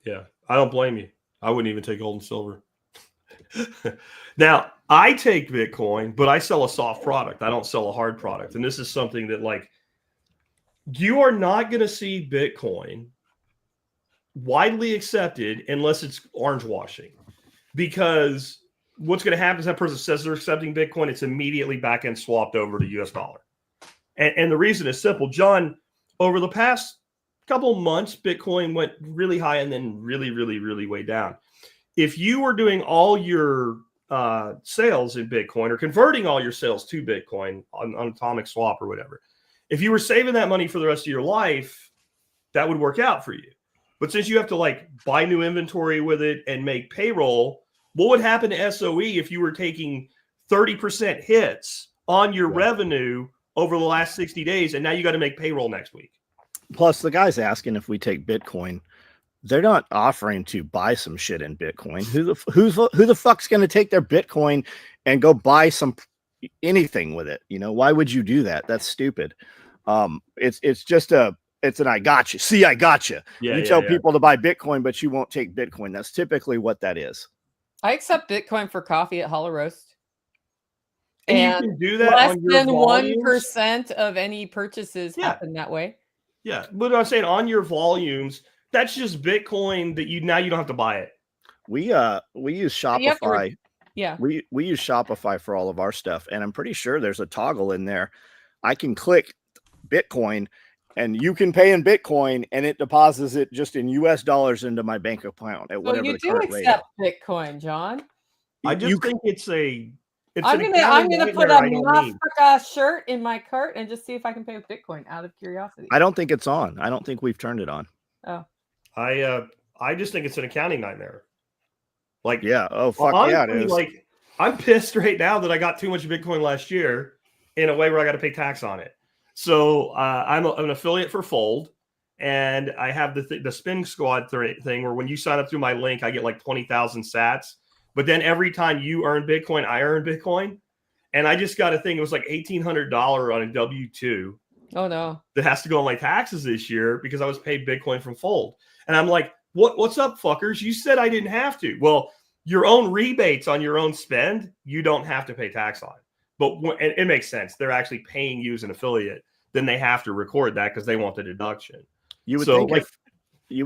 Yeah, I don't blame you. I wouldn't even take gold and silver. Now, I take Bitcoin, but I sell a soft product. I don't sell a hard product. And this is something that, like, you are not going to see Bitcoin widely accepted unless it's orange washing. Because what's going to happen is that person says they're accepting Bitcoin, it's immediately back end swapped over to US dollar. And the reason is simple. John, over the past couple months, Bitcoin went really high and then really, really, really way down. If you were doing all your sales in Bitcoin or converting all your sales to Bitcoin on atomic swap or whatever, if you were saving that money for the rest of your life, that would work out for you. But since you have to like buy new inventory with it and make payroll, what would happen to SOE if you were taking 30% hits on your revenue over the last 60 days and now you got to make payroll next week? Plus, the guy's asking if we take Bitcoin. They're not offering to buy some shit in Bitcoin. Who the fuck's going to take their Bitcoin and go buy anything with it? Why would you do that? That's stupid. It's just it's an I got you. See, I got you. You tell people to buy Bitcoin, but you won't take Bitcoin. That's typically what that is. I accept Bitcoin for coffee at Hollow Roast. And you can do that less on your than 1% of any purchases happen that way. Yeah, but I'm saying on your volumes, that's just Bitcoin that you don't have to buy it. We use Shopify. We use Shopify for all of our stuff, and I'm pretty sure there's a toggle in there. I can click Bitcoin, and you can pay in Bitcoin, and it deposits it just in US dollars into my bank account at whatever the current rate is. You do accept Bitcoin, John. I just think it's I'm gonna put a motherfucker shirt in my cart and just see if I can pay with Bitcoin out of curiosity. I don't think it's on. I don't think we've turned it on. Oh. I just think it's an accounting nightmare. Like, yeah, oh fuck honestly, yeah, it is. Like, I'm pissed right now that I got too much Bitcoin last year in a way where I got to pay tax on it. So I'm an affiliate for Fold, and I have the Spin Squad thing where when you sign up through my link, I get like 20,000 sats. But then every time you earn Bitcoin, I earn Bitcoin. And I just got a thing. It was like $1,800 on a W-2. Oh, no. That has to go on my taxes this year because I was paid Bitcoin from Fold. And I'm like, what's up, fuckers? You said I didn't have to. Well, your own rebates on your own spend, you don't have to pay tax on. But it makes sense. They're actually paying you as an affiliate. Then they have to record that because they want the deduction. You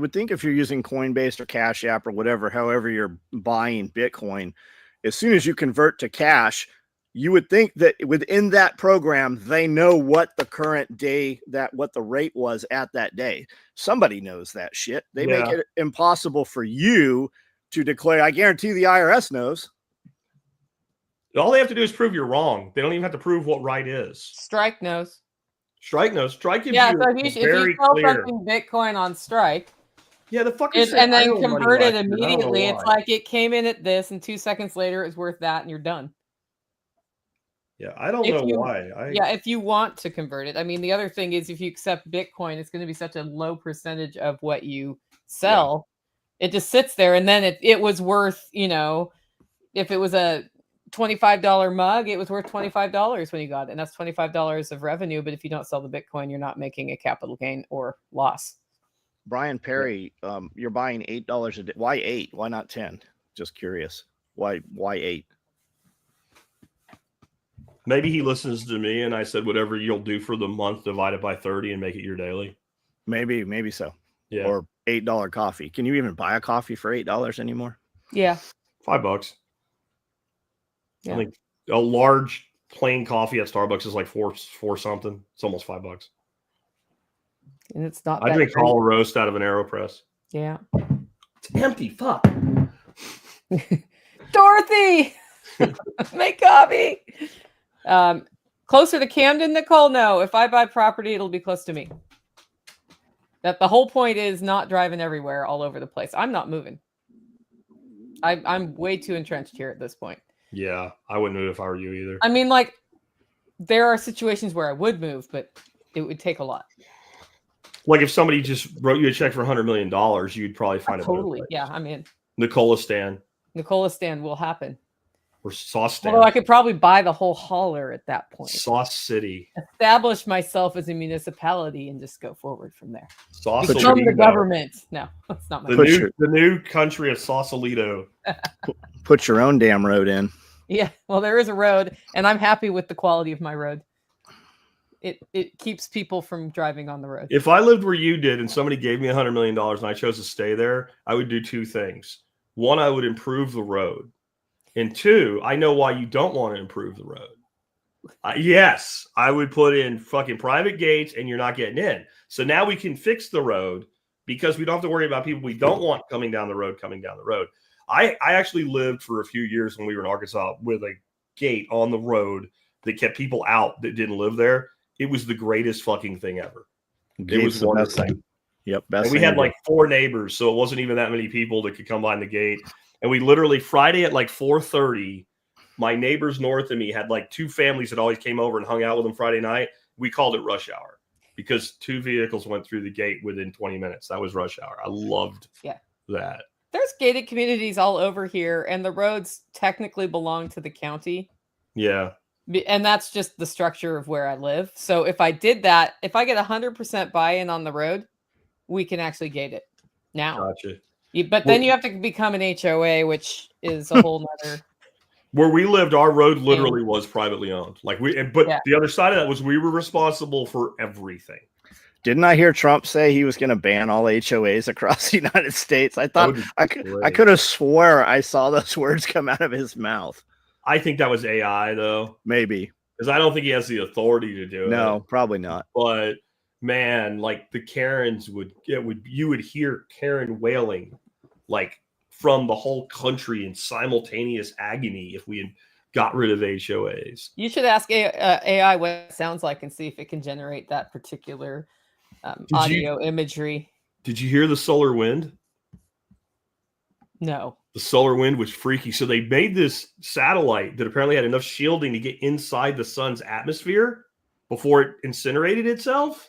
would think if you're using Coinbase or Cash App or whatever, however you're buying Bitcoin, as soon as you convert to cash, you would think that within that program, they know what the current day, what the rate was at that day. Somebody knows that shit. They make it impossible for you to declare. I guarantee the IRS knows. All they have to do is prove you're wrong. They don't even have to prove what right is. Strike knows. Strike knows. Strike gives Yeah, you so a if very you sell clear. something Bitcoin on Strike, Yeah, the fucker said, and I then owe money convert it last year. I don't know immediately, it's why. like it came in at this, and 2 seconds later it's worth that, and you're done. Yeah, I don't know why. If you want to convert it. I mean, the other thing is if you accept Bitcoin, it's going to be such a low percentage of what you sell. It just sits there, and then it was worth, if it was a $25 mug, it was worth $25 when you got it, and that's $25 of revenue. But if you don't sell the Bitcoin, you're not making a capital gain or loss. Brian Perry, you're buying $8 a day. Why 8? Why not 10? Just curious. Why 8? Maybe he listens to me and I said, whatever you'll do for the month, divide it by 30 and make it your daily. Maybe so. Yeah. Or $8 coffee. Can you even buy a coffee for $8 anymore? Yeah. $5. Yeah. I think a large plain coffee at Starbucks is like four something. It's almost $5. And it's not I drink Hollow Roast out of an AeroPress. Yeah. It's empty. Fuck. Dorothy, make coffee. Closer to Camden, Nicole? No. If I buy property, it'll be close to me. That the whole point is not driving everywhere all over the place. I'm not moving. I'm way too entrenched here at this point. Yeah, I wouldn't move if I were you either. I mean, like, there are situations where I would move, but it would take a lot. Like if somebody just wrote you a check for $100 million, you'd probably find it. Totally. Yeah, I'm in. Nicolistan will happen. or Sauce Stand. Although I could probably buy the whole holler at that point. Sauce City. Establish myself as a municipality and just go forward from there. Sausalito. Become the government. No, that's not my the new country of Sausalito. Put your own damn road in. Yeah, well, there is a road, and I'm happy with the quality of my road. It keeps people from driving on the road. If I lived where you did and somebody gave me $100 million and I chose to stay there, I would do two things. One, I would improve the road. And two, I know why you don't want to improve the road. Yes, I would put in fucking private gates and you're not getting in. So now we can fix the road because we don't have to worry about people we don't want coming down the road. I actually lived for a few years when we were in Arkansas with a gate on the road that kept people out that didn't live there. It was the greatest fucking thing ever. It was the best wonderful. thing. Yep, best. And we had like 4 neighbors, so it wasn't even that many people that could come behind the gate. And we literally Friday at like 4:30, my neighbors north of me had like 2 families that always came over and hung out with them Friday night. We called it rush hour because 2 vehicles went through the gate within 20 minutes. That was rush hour. I loved that. There's gated communities all over here, and the roads technically belong to the county. Yeah. And that's just the structure of where I live. So if I did that, if I get 100% buy-in on the road, we can actually gate it now. Gotcha. But then you have to become an HOA, which is a whole nother. Where we lived, our road literally was privately owned. But the other side of that was we were responsible for everything. Didn't I hear Trump say he was going to ban all HOAs across the United States? I thought I could have swore I saw those words come out of his mouth. I think that was AI though. Maybe. Because I don't think he has the authority to do it. No, probably not. But man, like the Karens you would hear Karen wailing like from the whole country in simultaneous agony if we had got rid of HOAs. You should ask AI what it sounds like and see if it can generate that particular audio imagery. Did you hear the solar wind? No. The solar wind was freaky. So they made this satellite that apparently had enough shielding to get inside the sun's atmosphere before it incinerated itself.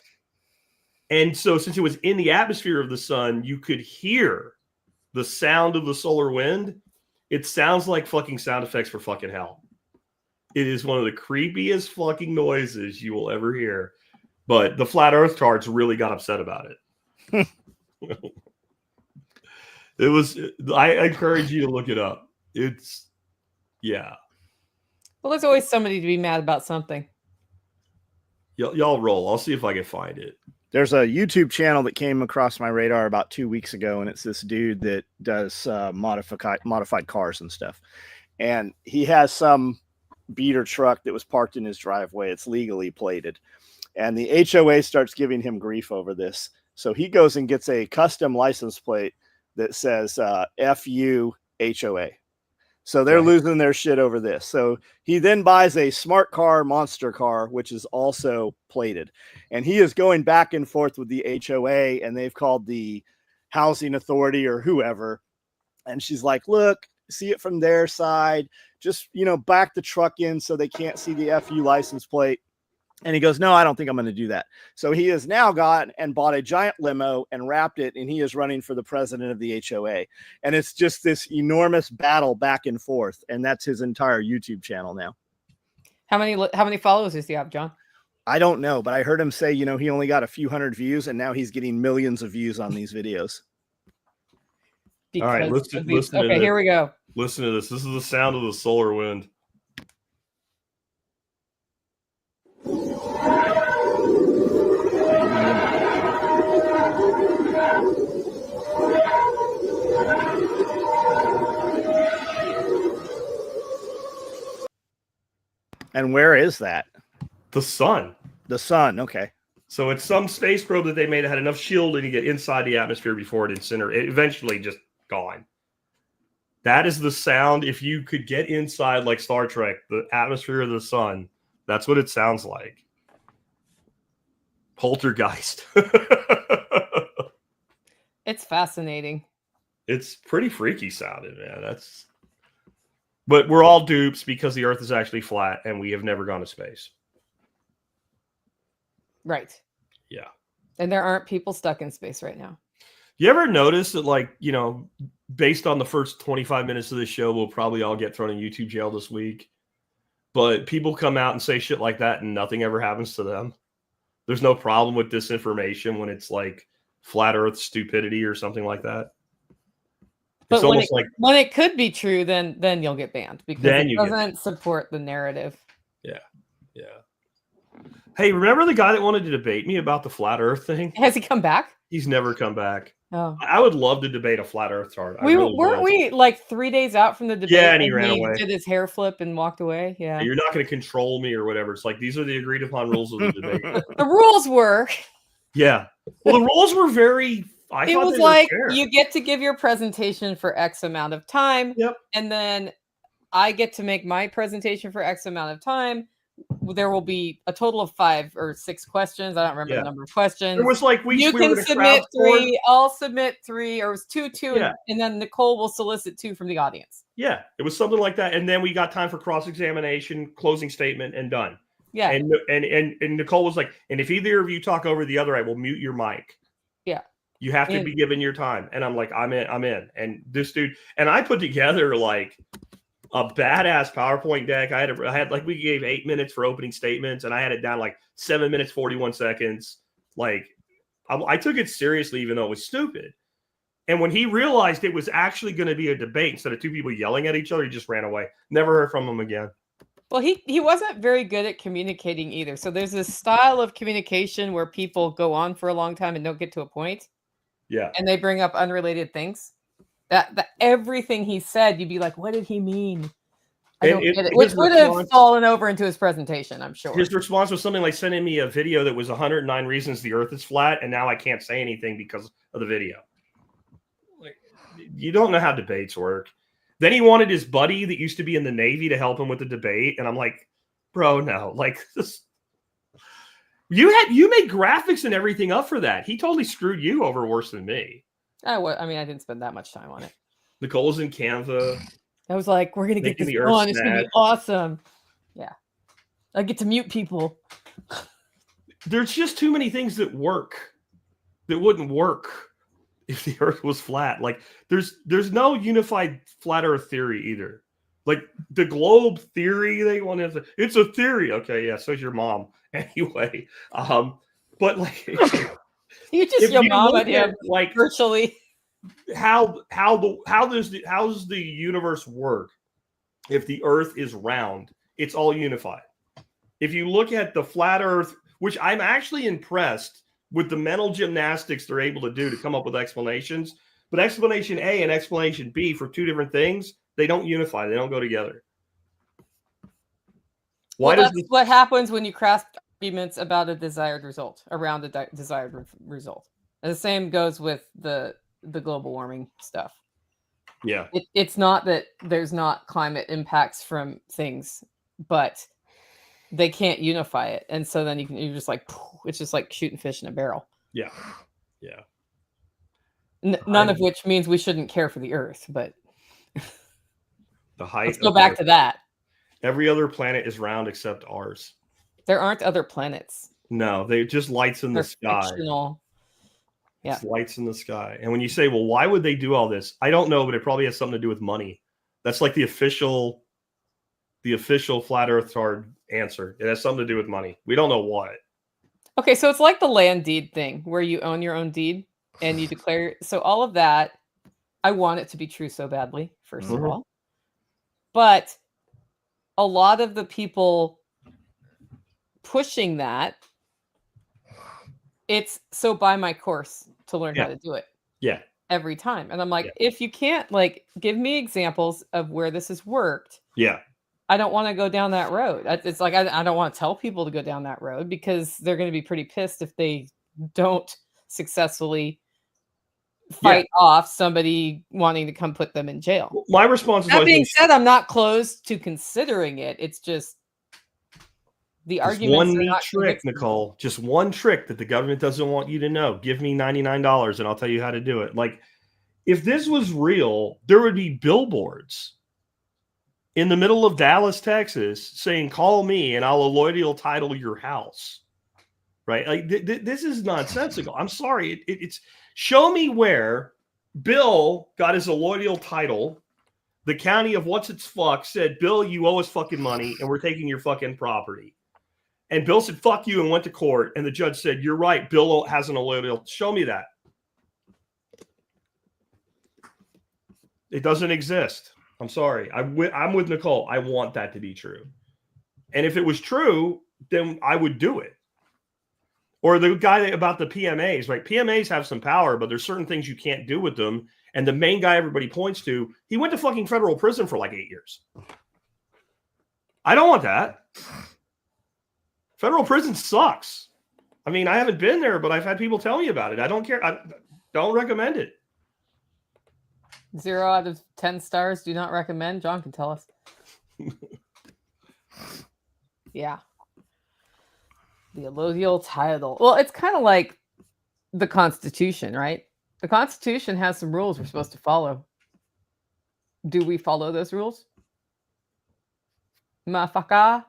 And so since it was in the atmosphere of the sun, you could hear the sound of the solar wind. It sounds like fucking sound effects for fucking hell. It is one of the creepiest fucking noises you will ever hear. But the flat earth cards really got upset about it. I encourage you to look it up. Yeah. Well, there's always somebody to be mad about something. Y'all roll. I'll see if I can find it. There's a YouTube channel that came across my radar about 2 weeks ago, and it's this dude that does modified cars and stuff. And he has some beater truck that was parked in his driveway. It's legally plated. And the HOA starts giving him grief over this. So he goes and gets a custom license plate that says FU HOA. So they're Right. losing their shit over this. So he then buys a smart car, monster car, which is also plated. And he is going back and forth with the HOA, and they've called the housing authority or whoever. And she's like, look, see it from their side. Just, back the truck in so they can't see the FU license plate. And he goes, no, I don't think I'm going to do that. So he has now gone and bought a giant limo and wrapped it, and he is running for the president of the HOA. And it's just this enormous battle back and forth. And that's his entire YouTube channel now. How many followers does he have, John? I don't know, but I heard him say, he only got a few hundred views, and now he's getting millions of views on these videos. All right, listen okay, here we go. Listen to this. This is the sound of the solar wind. And where is that? The sun. The sun. Okay. So it's some space probe that they made that had enough shielding to get inside the atmosphere before it incinerate. It eventually just gone. That is the sound. If you could get inside, like Star Trek, the atmosphere of the sun, that's what it sounds like. Poltergeist. It's fascinating. It's pretty freaky sounding, man. But we're all dupes because the Earth is actually flat and we have never gone to space. Right. Yeah. And there aren't people stuck in space right now. You ever notice that, based on the first 25 minutes of this show, we'll probably all get thrown in YouTube jail this week. But people come out and say shit like that and nothing ever happens to them. There's no problem with disinformation when it's like flat Earth stupidity or something like that. But when it could be true, then you'll get banned because it doesn't support the narrative. Yeah. Yeah. Hey, remember the guy that wanted to debate me about the flat Earth thing? Has he come back? He's never come back. Oh, I would love to debate a flat Earth chart. Weren't we like 3 days out from the debate? Yeah, and he ran away. Did his hair flip and walked away. Yeah, you're not going to control me or whatever. It's like these are the agreed upon rules of the debate. The rules were. Yeah, well, the rules were very. It was like you get to give your presentation for X amount of time. Yep. And then I get to make my presentation for X amount of time. There will be a total of 5 or 6 questions. I don't remember the number of questions. It was like you can submit 3. I'll submit 3, or it was 2, and then Nicole will solicit 2 from the audience. Yeah, it was something like that. And then we got time for cross-examination, closing statement, and done. Yeah. And Nicole was like, and if either of you talk over the other, I will mute your mic. Yeah. You have to be given your time. And I'm like, I'm in. And this dude, and I put together like a badass PowerPoint deck. I had like, we gave 8 minutes for opening statements, and I had it down like 7 minutes, 41 seconds. Like I took it seriously, even though it was stupid. And when he realized it was actually going to be a debate instead of 2 people yelling at each other, he just ran away. Never heard from him again. Well, he wasn't very good at communicating either. So there's this style of communication where people go on for a long time and don't get to a point. Yeah. And they bring up unrelated things. That everything he said, you'd be like, what did he mean? I don't get it. Which would have fallen over into his presentation, I'm sure. His response was something like sending me a video that was 109 reasons the Earth is flat, and now I can't say anything because of the video. Like, you don't know how debates work. Then he wanted his buddy that used to be in the Navy to help him with the debate, and I'm like, bro, no. Like this. You made graphics and everything up for that. He totally screwed you over worse than me. I didn't spend that much time on it. Nicole's in Canva. I was like, we're going to get this on. It's going to be awesome. Yeah. I get to mute people. There's just too many things that wouldn't work if the Earth was flat. Like there's no unified flat Earth theory either. Like the globe theory, they want to. It's a theory. Okay, yeah. So's your mom. Anyway, but like you just your mom at him, like virtually. How does the universe work? If the Earth is round, it's all unified. If you look at the flat Earth, which I'm actually impressed with the mental gymnastics they're able to do to come up with explanations, but explanation A and explanation B for 2 different things, they don't unify. They don't go together. That's what happens when you craft arguments about a desired result, around a desired result. And the same goes with the global warming stuff. Yeah. It's not that there's not climate impacts from things, but they can't unify it. And so then you're just like, it's just like shooting fish in a barrel. Yeah. Yeah. None of which means we shouldn't care for the earth, but the height. Let's go back to that. Every other planet is round except ours. There aren't other planets. No, they just lights in the sky. Fictional. Yeah. It's lights in the sky. And when you say, well, why would they do all this? I don't know, but it probably has something to do with money. That's like the official flat earth hard answer. It has something to do with money. We don't know what. Okay, so it's like the land deed thing where you own your own deed and you declare. So all of that, I want it to be true so badly, first of all. But a lot of the people pushing that, it's so buy my course to learn how to do it. Yeah. Every time. And I'm like, if you can't like give me examples of where this has worked. Yeah. I don't want to go down that road. It's like, I don't want to tell people to go down that road because they're going to be pretty pissed if they don't successfully fight off somebody wanting to come put them in jail. My response is that being said, I'm not closed to considering it. It's just the argument. One neat trick, Nicole. Just one trick that the government doesn't want you to know. Give me $99 and I'll tell you how to do it. Like, if this was real, there would be billboards in the middle of Dallas, Texas, saying, call me and I'll alloidial title your house. Right? Like this is nonsensical. I'm sorry. It's show me where Bill got his alloidial title. The county of what's its fuck said, Bill, you owe us fucking money and we're taking your fucking property. And Bill said, fuck you, and went to court. And the judge said, you're right. Bill has an alloidial. Show me that. It doesn't exist. I'm sorry. I'm with Nicole. I want that to be true. And if it was true, then I would do it. Or the guy about the PMAs, right? PMAs have some power, but there's certain things you can't do with them. And the main guy everybody points to, he went to fucking federal prison for like 8 years. I don't want that. Federal prison sucks. I mean, I haven't been there, but I've had people tell me about it. I don't care. I don't recommend it. 0 out of 10 stars. Do not recommend. John can tell us. Yeah. The alloidial title. Well, it's kind of like the Constitution, right? The Constitution has some rules we're supposed to follow. Do we follow those rules? Motherfucker.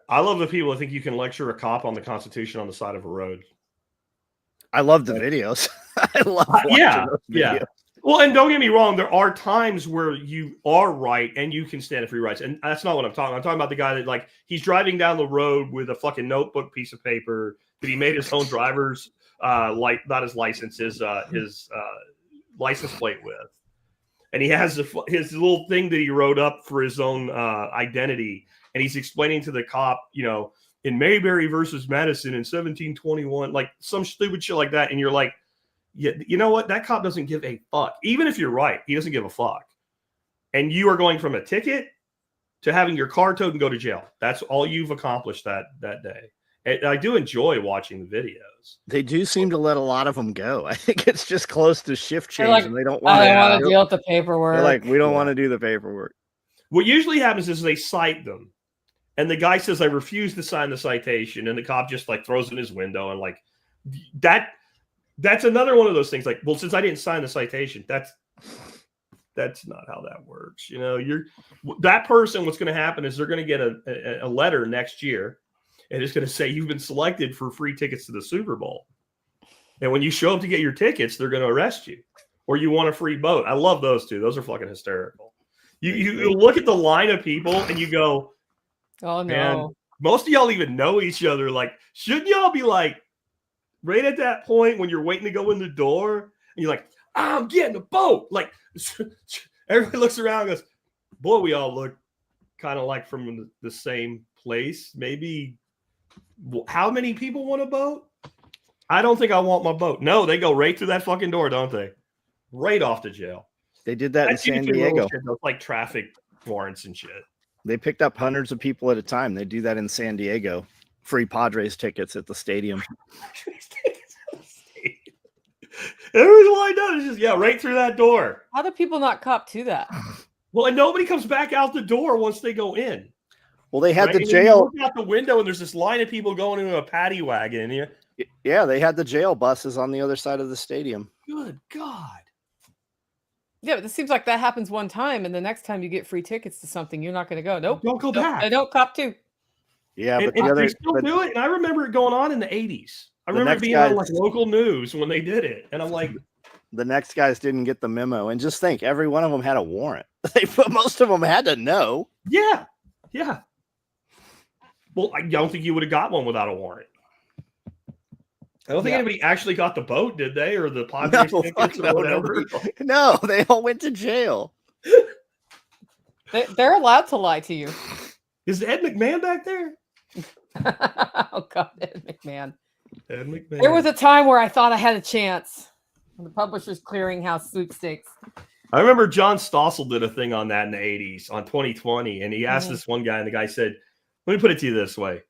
I love the people that think you can lecture a cop on the Constitution on the side of a road. I love the videos. I love watching those videos. Well, and don't get me wrong, there are times where you are right and you can stand for your rights. And that's not what I'm talking about. I'm talking about the guy that, like, he's driving down the road with a fucking notebook piece of paper that he made his own driver's not his license, his license plate with. And he has his little thing that he wrote up for his own identity. And he's explaining to the cop, you know, in Mayberry versus Madison in 1721, like some stupid shit like that. And you're like, yeah, you know what? That cop doesn't give a fuck. Even if you're right, he doesn't give a fuck. And you are going from a ticket to having your car towed and go to jail. That's all you've accomplished that day. And I do enjoy watching the videos. They do seem to let a lot of them go. I think it's just close to shift change, like, and they don't want to deal with the paperwork. They're like, we don't want to do the paperwork. What usually happens is they cite them. And the guy says, I refuse to sign the citation. And the cop just like throws it in his window. And like that's another one of those things. Like, well, since I didn't sign the citation, that's not how that works. You know, that person, what's going to happen is they're going to get a letter next year. And it's going to say you've been selected for free tickets to the Super Bowl. And when you show up to get your tickets, they're going to arrest you. Or you want a free boat. I love those two. Those are fucking hysterical. You look at the line of people and you go, oh, no. Man, most of y'all even know each other. Like, shouldn't y'all be like, right at that point when you're waiting to go in the door and you're like, I'm getting a boat. Like, everybody looks around and goes, boy, we all look kind of like from the same place. Maybe how many people want a boat? I don't think I want my boat. No, they go right through that fucking door, don't they? Right off to jail. They did that in San Diego. Like traffic warrants and shit. They picked up hundreds of people at a time. They do that in San Diego. Free Padres tickets at the stadium. Everyone's lined up. It's just, right through that door. How do people not cop to that? Well, and nobody comes back out the door once they go in. Well, they had right? the And jail. You look out the window, and there's this line of people going into a paddy wagon. Yeah, they had the jail buses on the other side of the stadium. Good God. Yeah, but it seems like that happens one time, and the next time you get free tickets to something, you're not going to go. Nope. Don't go back. They don't cop to. Yeah, And, but they still do it. And I remember it going on in the 80s. I remember it being on like local news when they did it. And I'm like, the next guys didn't get the memo. And just think, every one of them had a warrant. Most of them had to know. Yeah. Yeah. Well, I don't think you would have got one without a warrant. I don't think anybody actually got the boat, did they? Or the Padres tickets or whatever? No, they all went to jail. They're allowed to lie to you. Is Ed McMahon back there? Oh, God, Ed McMahon. Ed McMahon. There was a time where I thought I had a chance. The Publishers Clearinghouse sweepstakes. I remember John Stossel did a thing on that in the 80s, on 2020. And he asked this one guy, and the guy said, let me put it to you this way.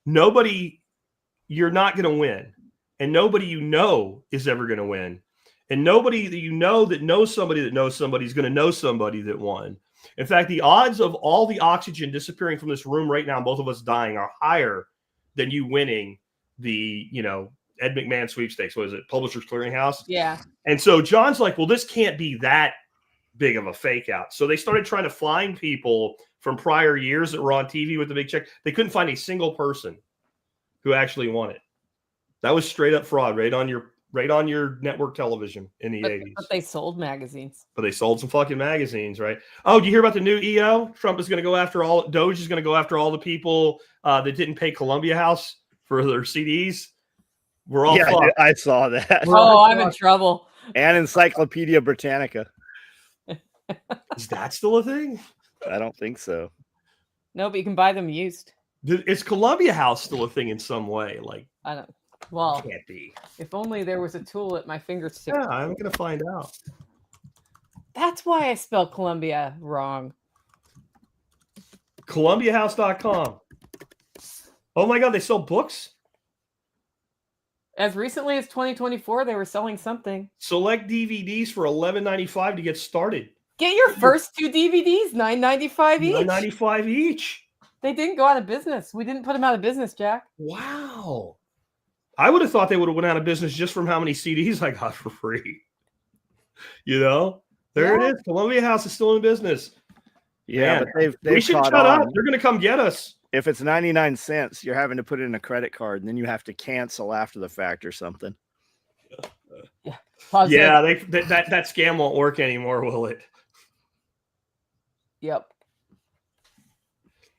You're not going to win. And nobody you know is ever going to win. And nobody that you know that knows somebody is going to know somebody that won. In fact, the odds of all the oxygen disappearing from this room right now, both of us dying, are higher than you winning the, Ed McMahon sweepstakes. What is it? Publishers Clearinghouse? Yeah. And so John's like, well, this can't be that big of a fake out. So they started trying to find people from prior years that were on TV with the big check. They couldn't find a single person who actually won it. That was straight up fraud, right on your network television in the 80s. But they sold magazines. But they sold some fucking magazines, right? Oh, do you hear about the new EO? Trump is going to go after Doge is going to go after all the people that didn't pay Columbia House for their CDs. We're all fucked. I saw that. I'm in trouble. And Encyclopedia Britannica. Is that still a thing? I don't think so. No, but you can buy them used. Is Columbia House still a thing in some way? Like, I don't. Well, can't be. If only there was a tool at my fingertips. Yeah, I'm gonna find out. That's why I spelled Columbia wrong. ColumbiaHouse.com. Oh my God, they sell books? As recently as 2024, they were selling something. Select DVDs for $11.95 to get started. Get your first 2 DVDs, $9.95 each. $9.95 each. They didn't go out of business. We didn't put them out of business, Jack. Wow. I would have thought they would have went out of business just from how many CDs I got for free. There it is. Columbia House is still in business. Yeah, Man, but they've we should shut up. They're going to come get us. If it's 99 cents, you're having to put in a credit card, and then you have to cancel after the fact or something. Yeah. Yeah, that scam won't work anymore, will it? Yep.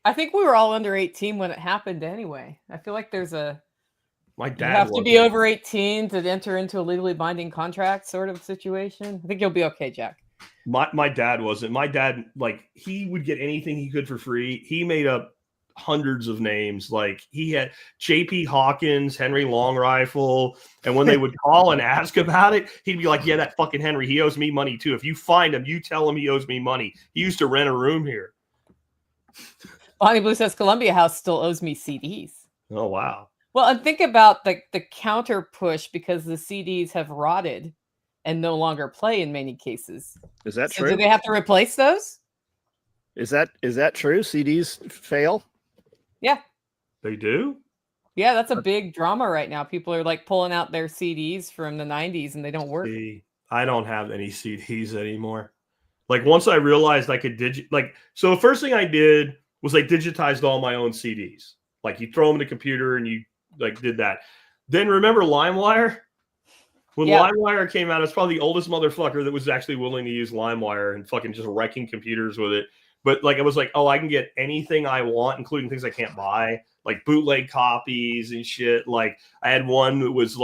I think we were all under 18 when it happened anyway. I feel like there's My dad you have to be over 18 to enter into a legally binding contract sort of situation. I think you'll be okay, Jack. My dad wasn't. My dad, he would get anything he could for free. He made up hundreds of names. Like, he had J.P. Hawkins, Henry Long Rifle, and when they would call and ask about it, he'd be like, yeah, that fucking Henry, he owes me money too. If you find him, you tell him he owes me money. He used to rent a room here. Bonnie Blue says Columbia House still owes me CDs. Oh, wow. Well, and think about the counter push, because the CDs have rotted and no longer play in many cases. Is that So true? do they have to replace those? Is that true? CDs fail? Yeah. They do? Yeah, that's a big drama right now. People are pulling out their CDs from the 90s and they don't work. See, I don't have any CDs anymore. Once I realized I could so the first thing I did was I digitized all my own CDs. You throw them in the computer and you did that. Then remember LimeWire? When LimeWire came out, it's probably the oldest motherfucker that was actually willing to use LimeWire and fucking just wrecking computers with it. But it was I can get anything I want, including things I can't buy, like bootleg copies and shit. I had one that was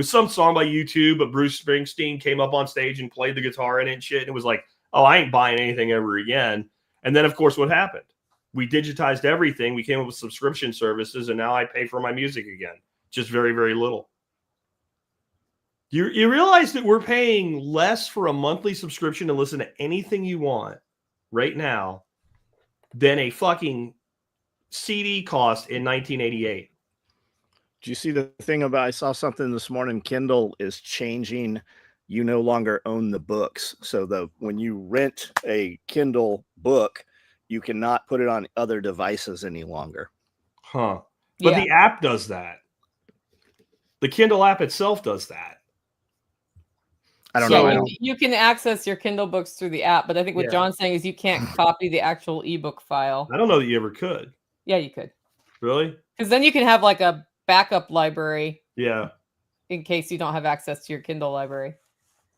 some song by YouTube, but Bruce Springsteen came up on stage and played the guitar in it and shit. And it was I ain't buying anything ever again. And then, of course, what happened? We digitized everything. We came up with subscription services, and now I pay for my music again. Just very, very little. You realize that we're paying less for a monthly subscription to listen to anything you want right now than a fucking CD cost in 1988. Do you see the thing about, I saw something this morning, Kindle is changing you no longer own the books. So when you rent a Kindle book, you cannot put it on other devices any longer. Huh. But the app does that. The Kindle app itself does that. I don't know. You can access your Kindle books through the app, but I think what John's saying is you can't copy the actual ebook file. I don't know that you ever could. Yeah, you could. Really? Because then you can have like a backup library. Yeah. In case you don't have access to your Kindle library.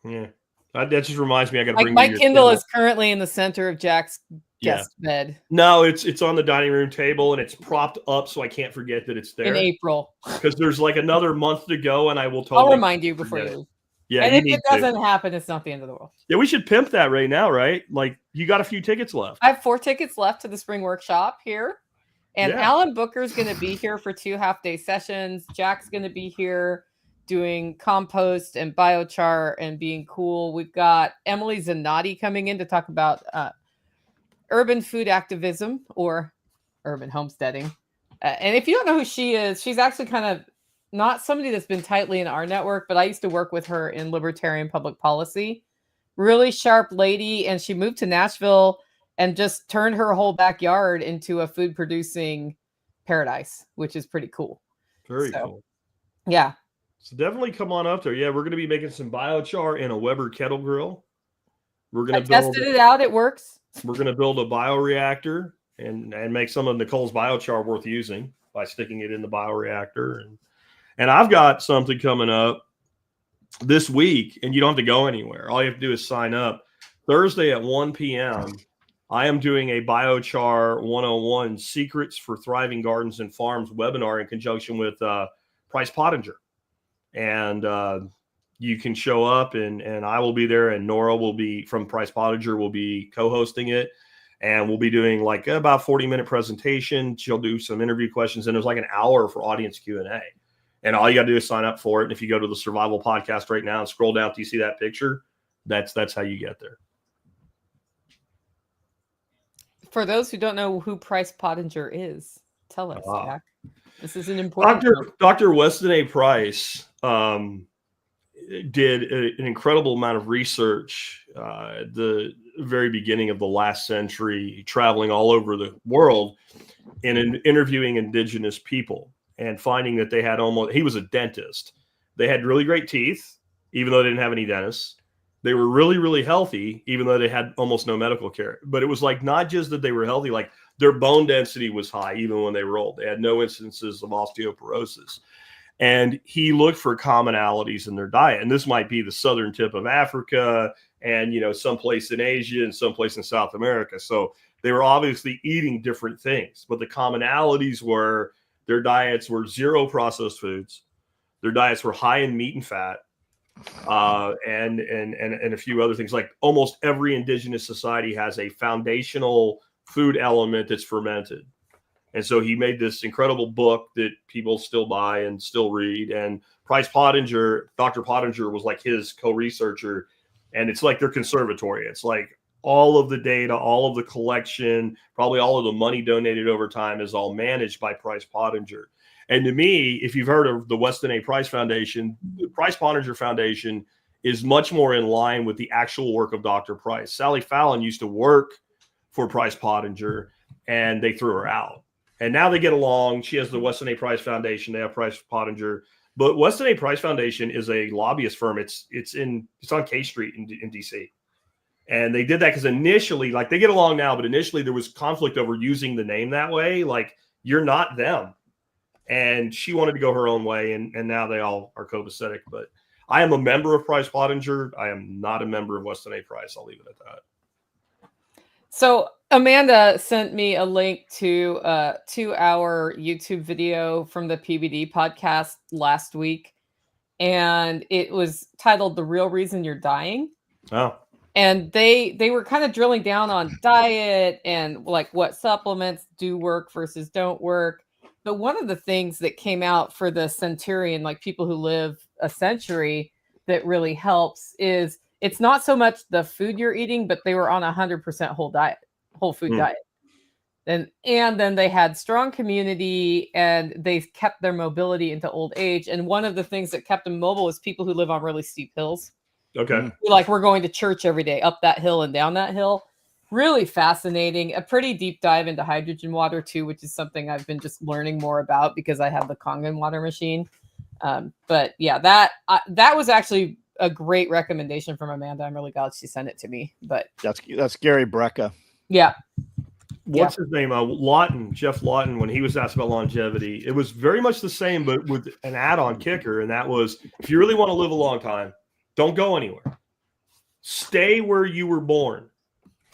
Yeah. That just reminds me, I got to bring my Kindle is currently in the center of Jack's guest bed. No, it's on the dining room table and it's propped up so I can't forget that it's there. In April. Because there's like another month to go and I will I'll remind you before you leave. Yeah, and if it doesn't happen, it's not the end of the world. Yeah, we should pimp that right now, right? Like, you got a few tickets left. I have 4 tickets left to the spring workshop here. And Alan Booker's going to be here for 2 half-day sessions. Jack's going to be here doing compost and biochar and being cool. We've got Emily Zanotti coming in to talk about urban food activism or urban homesteading. And if you don't know who she is, she's actually kind of not somebody that's been tightly in our network, but I used to work with her in libertarian public policy. Really sharp lady. And she moved to Nashville and just turned her whole backyard into a food producing paradise, which is pretty cool. Very cool. Yeah. So definitely come on up there. Yeah, we're going to be making some biochar in a Weber kettle grill. We're going to tested it out. It works. We're going to build a bioreactor and make some of Nicole's biochar worth using by sticking it in the bioreactor. And I've got something coming up this week, and you don't have to go anywhere. All you have to do is sign up. Thursday at 1 p.m., I am doing a Biochar 101 Secrets for Thriving Gardens and Farms webinar in conjunction with Price Pottinger. And you can show up, and I will be there, and Nora will be from Price Pottinger will be co-hosting it. And we'll be doing like about 40-minute presentation. She'll do some interview questions, and there's like an hour for audience Q&A. And all you got to do is sign up for it. And if you go to the Survival Podcast right now and scroll down, do you see that picture? That's how you get there. For those who don't know who Price Pottinger is, tell us, Jack. This is an important Dr. Weston A. Price did an incredible amount of research at the very beginning of the last century, traveling all over the world and interviewing indigenous people. And finding that they had he was a dentist. They had really great teeth, even though they didn't have any dentists. They were really, really healthy, even though they had almost no medical care. But it was like not just that they were healthy, like their bone density was high, even when they were old. They had no instances of osteoporosis. And he looked for commonalities in their diet. And this might be the southern tip of Africa and, someplace in Asia and someplace in South America. So they were obviously eating different things. But the commonalities were their diets were zero processed foods. Their diets were high in meat and fat, and a few other things. Like almost every indigenous society has a foundational food element that's fermented. And so he made this incredible book that people still buy and still read. And Price Pottinger, Dr. Pottinger was like his co-researcher. And it's like their conservatory. It's like all of the data, all of the collection, probably all of the money donated over time is all managed by Price Pottinger. And to me, if you've heard of the Weston A. Price Foundation, the Price Pottinger Foundation is much more in line with the actual work of Dr. Price. Sally Fallon used to work for Price Pottinger, and they threw her out. And now they get along. She has the Weston A. Price Foundation. They have Price Pottinger. But Weston A. Price Foundation is a lobbyist firm. It's on K Street in D.C. And they did that because initially, like they get along now, but initially there was conflict over using the name that way. Like, you're not them. And she wanted to go her own way. And now they all are copacetic. But I am a member of Price Pottinger. I am not a member of Weston A. Price. I'll leave it at that. So Amanda sent me a link to a 2-hour YouTube video from the PBD podcast last week. And it was titled The Real Reason You're Dying. Oh. And they were kind of drilling down on diet and like what supplements do work versus don't work. But one of the things that came out for the centurion, like people who live a century, that really helps is it's not so much the food you're eating, but they were on 100% whole food diet. And then they had strong community and they kept their mobility into old age. And one of the things that kept them mobile is people who live on really steep hills. Okay. We're going to church every day, up that hill and down that hill. Really fascinating. A pretty deep dive into hydrogen water too, which is something I've been just learning more about because I have the Kangen water machine. But yeah, that was actually a great recommendation from Amanda. I'm really glad she sent it to me. But that's Gary Brecka. Yeah. What's his name? Lawton, Jeff Lawton, when he was asked about longevity, it was very much the same, but with an add-on kicker. And that was, if you really want to live a long time, don't go anywhere. Stay where you were born.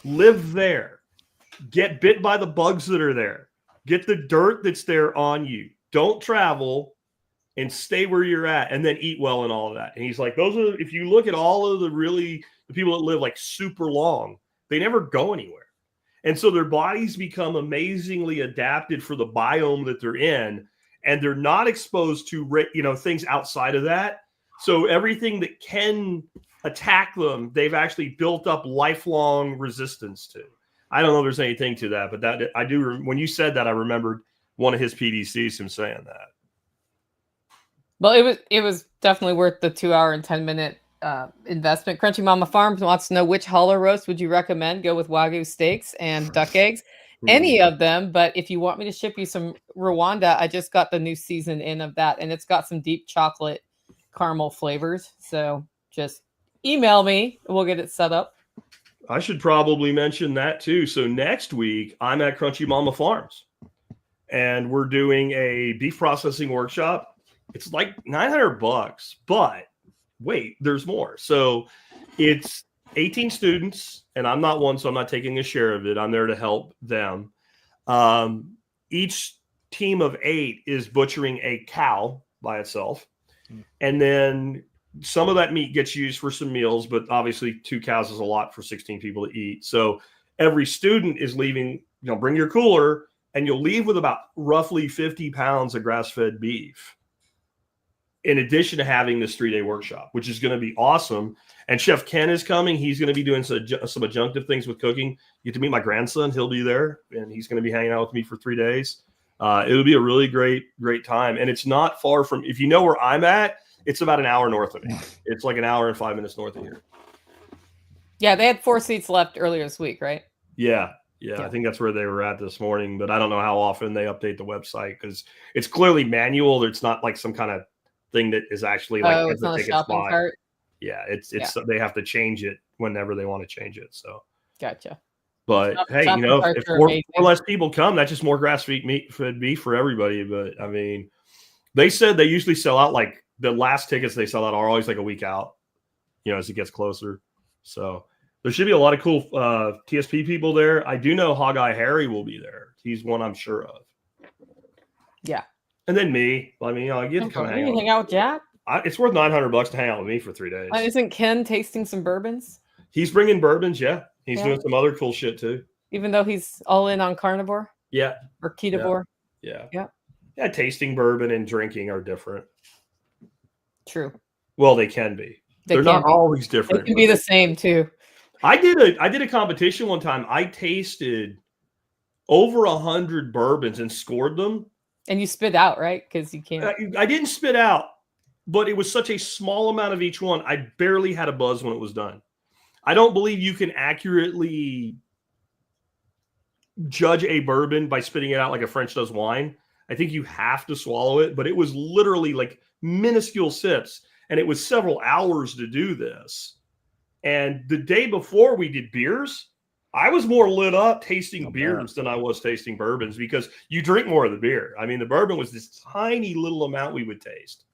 Live there. Get bit by the bugs that are there. Get the dirt that's there on you. Don't travel and stay where you're at, and then eat well and all of that. And he's like, those are, if you look at all of the people that live like super long, they never go anywhere. And so their bodies become amazingly adapted for the biome that they're in, and they're not exposed to, things outside of that. So everything that can attack them, they've actually built up lifelong resistance to. I don't know if there's anything to that, but that I do. When you said that, I remembered one of his PDCs, him saying that. Well, it was definitely worth the 2 hour and 10-minute investment. Crunchy Mama Farms wants to know, which holler roast would you recommend? Go with Wagyu steaks and duck eggs. Any of them, but if you want me to ship you some Rwanda, I just got the new season in of that, and it's got some deep chocolate caramel flavors. So just email me and we'll get it set up. I should probably mention that too. So next week I'm at Crunchy Mama Farms, and we're doing a beef processing workshop. It's like $900, but wait, there's more. So it's 18 students, and I'm not one, so I'm not taking a share of it. I'm there to help them. Each team of 8 is butchering a cow by itself. And then some of that meat gets used for some meals, but obviously 2 cows is a lot for 16 people to eat. So every student is leaving, bring your cooler, and you'll leave with about roughly 50 pounds of grass-fed beef, in addition to having this 3-day workshop, which is going to be awesome. And Chef Ken is coming. He's going to be doing some adjunctive things with cooking. You get to meet my grandson. He'll be there, and he's going to be hanging out with me for 3 days. It'll be a really great time. And it's not far from, if you know where I'm at, it's about an hour north of me. It's like an hour and 5 minutes north of here. Yeah, they had 4 seats left earlier this week, right? Yeah. I think that's where they were at this morning, but I don't know how often they update the website, because it's clearly manual. It's not like some kind of thing that is actually like it's not a shopping cart. Yeah, it's they have to change it whenever they want to change it. So gotcha. But hey, if 4 less people come, that's just more grass-fed beef for everybody. But I mean, they said they usually sell out, like the last tickets they sell out are always like a week out, as it gets closer. So there should be a lot of cool TSP people there. I do know Hog-Eye Harry will be there. He's one I'm sure of. Yeah. And then me. I mean, I get to come hang out with Jack. It's worth $900 to hang out with me for 3 days. Isn't Ken tasting some bourbons? He's bringing bourbons. Yeah. He's doing some other cool shit too. Even though he's all in on carnivore? Yeah. Or ketovore? Yeah. Yeah. Tasting bourbon and drinking are different. True. Well, they can be. They're not always different. They can be the same too. I did a competition one time. I tasted over 100 bourbons and scored them. And you spit out, right? Because you can't. I didn't spit out, but it was such a small amount of each one. I barely had a buzz when it was done. I don't believe you can accurately judge a bourbon by spitting it out like a French does wine. I think you have to swallow it, but it was literally like minuscule sips, and it was several hours to do this. And the day before we did beers, I was more lit up tasting beers than I was tasting bourbons, because you drink more of the beer. I mean, the bourbon was this tiny little amount we would taste.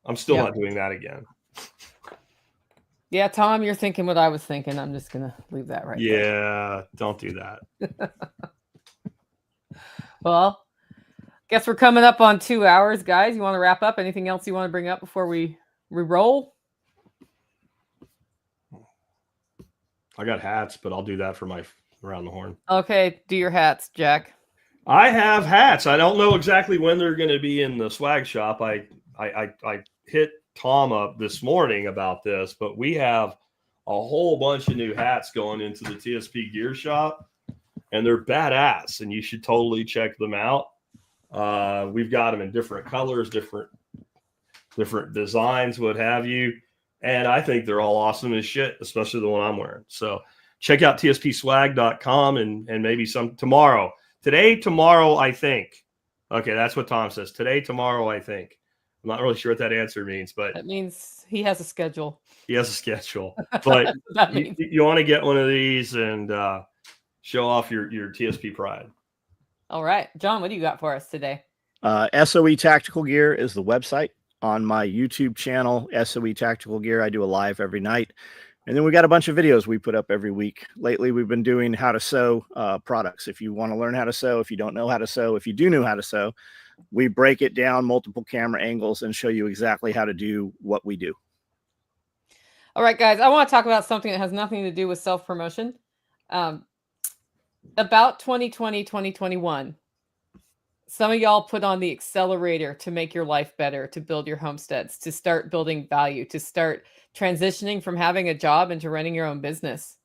I'm still not doing that again. Yeah, Tom, you're thinking what I was thinking. I'm just going to leave that right there. Don't do that. Well, guess we're coming up on 2 hours, guys. You want to wrap up? Anything else you want to bring up before we roll? I got hats, but I'll do that for my around the horn. Okay, do your hats, Jack. I have hats. I don't know exactly when they're going to be in the swag shop. I hit Tom up this morning about this, but we have a whole bunch of new hats going into the TSP gear shop, and they're badass, and you should totally check them out. We've got them in different colors, different designs, what have you. And I think they're all awesome as shit, especially the one I'm wearing. So check out tspswag.com and maybe some tomorrow. Today, tomorrow, I think. Okay, that's what Tom says. Today, tomorrow, I think. I'm not really sure what that answer means, but That means he has a schedule. he has a schedule. But you want to get one of these and show off your TSP pride. All right. John, what do you got for us today? SOE Tactical Gear is the website. On my YouTube channel, SOE Tactical Gear, I do a live every night. And then we got a bunch of videos we put up every week. Lately, we've been doing how to sew products. If you want to learn how to sew, if you don't know how to sew, if you do know how to sew, we break it down multiple camera angles and show you exactly how to do what we do. All right, guys, I want to talk about something that has nothing to do with self-promotion. About 2020, 2021, some of y'all put on the accelerator to make your life better, to build your homesteads, to start building value, to start transitioning from having a job into running your own business.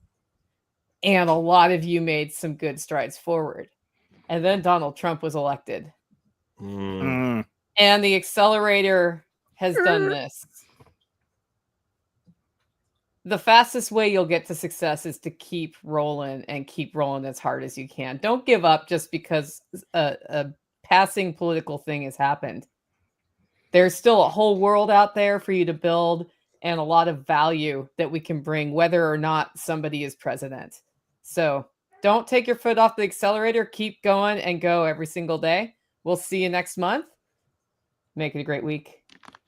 And a lot of you made some good strides forward. And then Donald Trump was elected. And the accelerator has done this. The fastest way you'll get to success is to keep rolling and keep rolling as hard as you can. Don't give up just because a passing political thing has happened. There's still a whole world out there for you to build and a lot of value that we can bring, whether or not somebody is president. So don't take your foot off the accelerator. Keep going and go every single day. We'll see you next month. Make it a great week.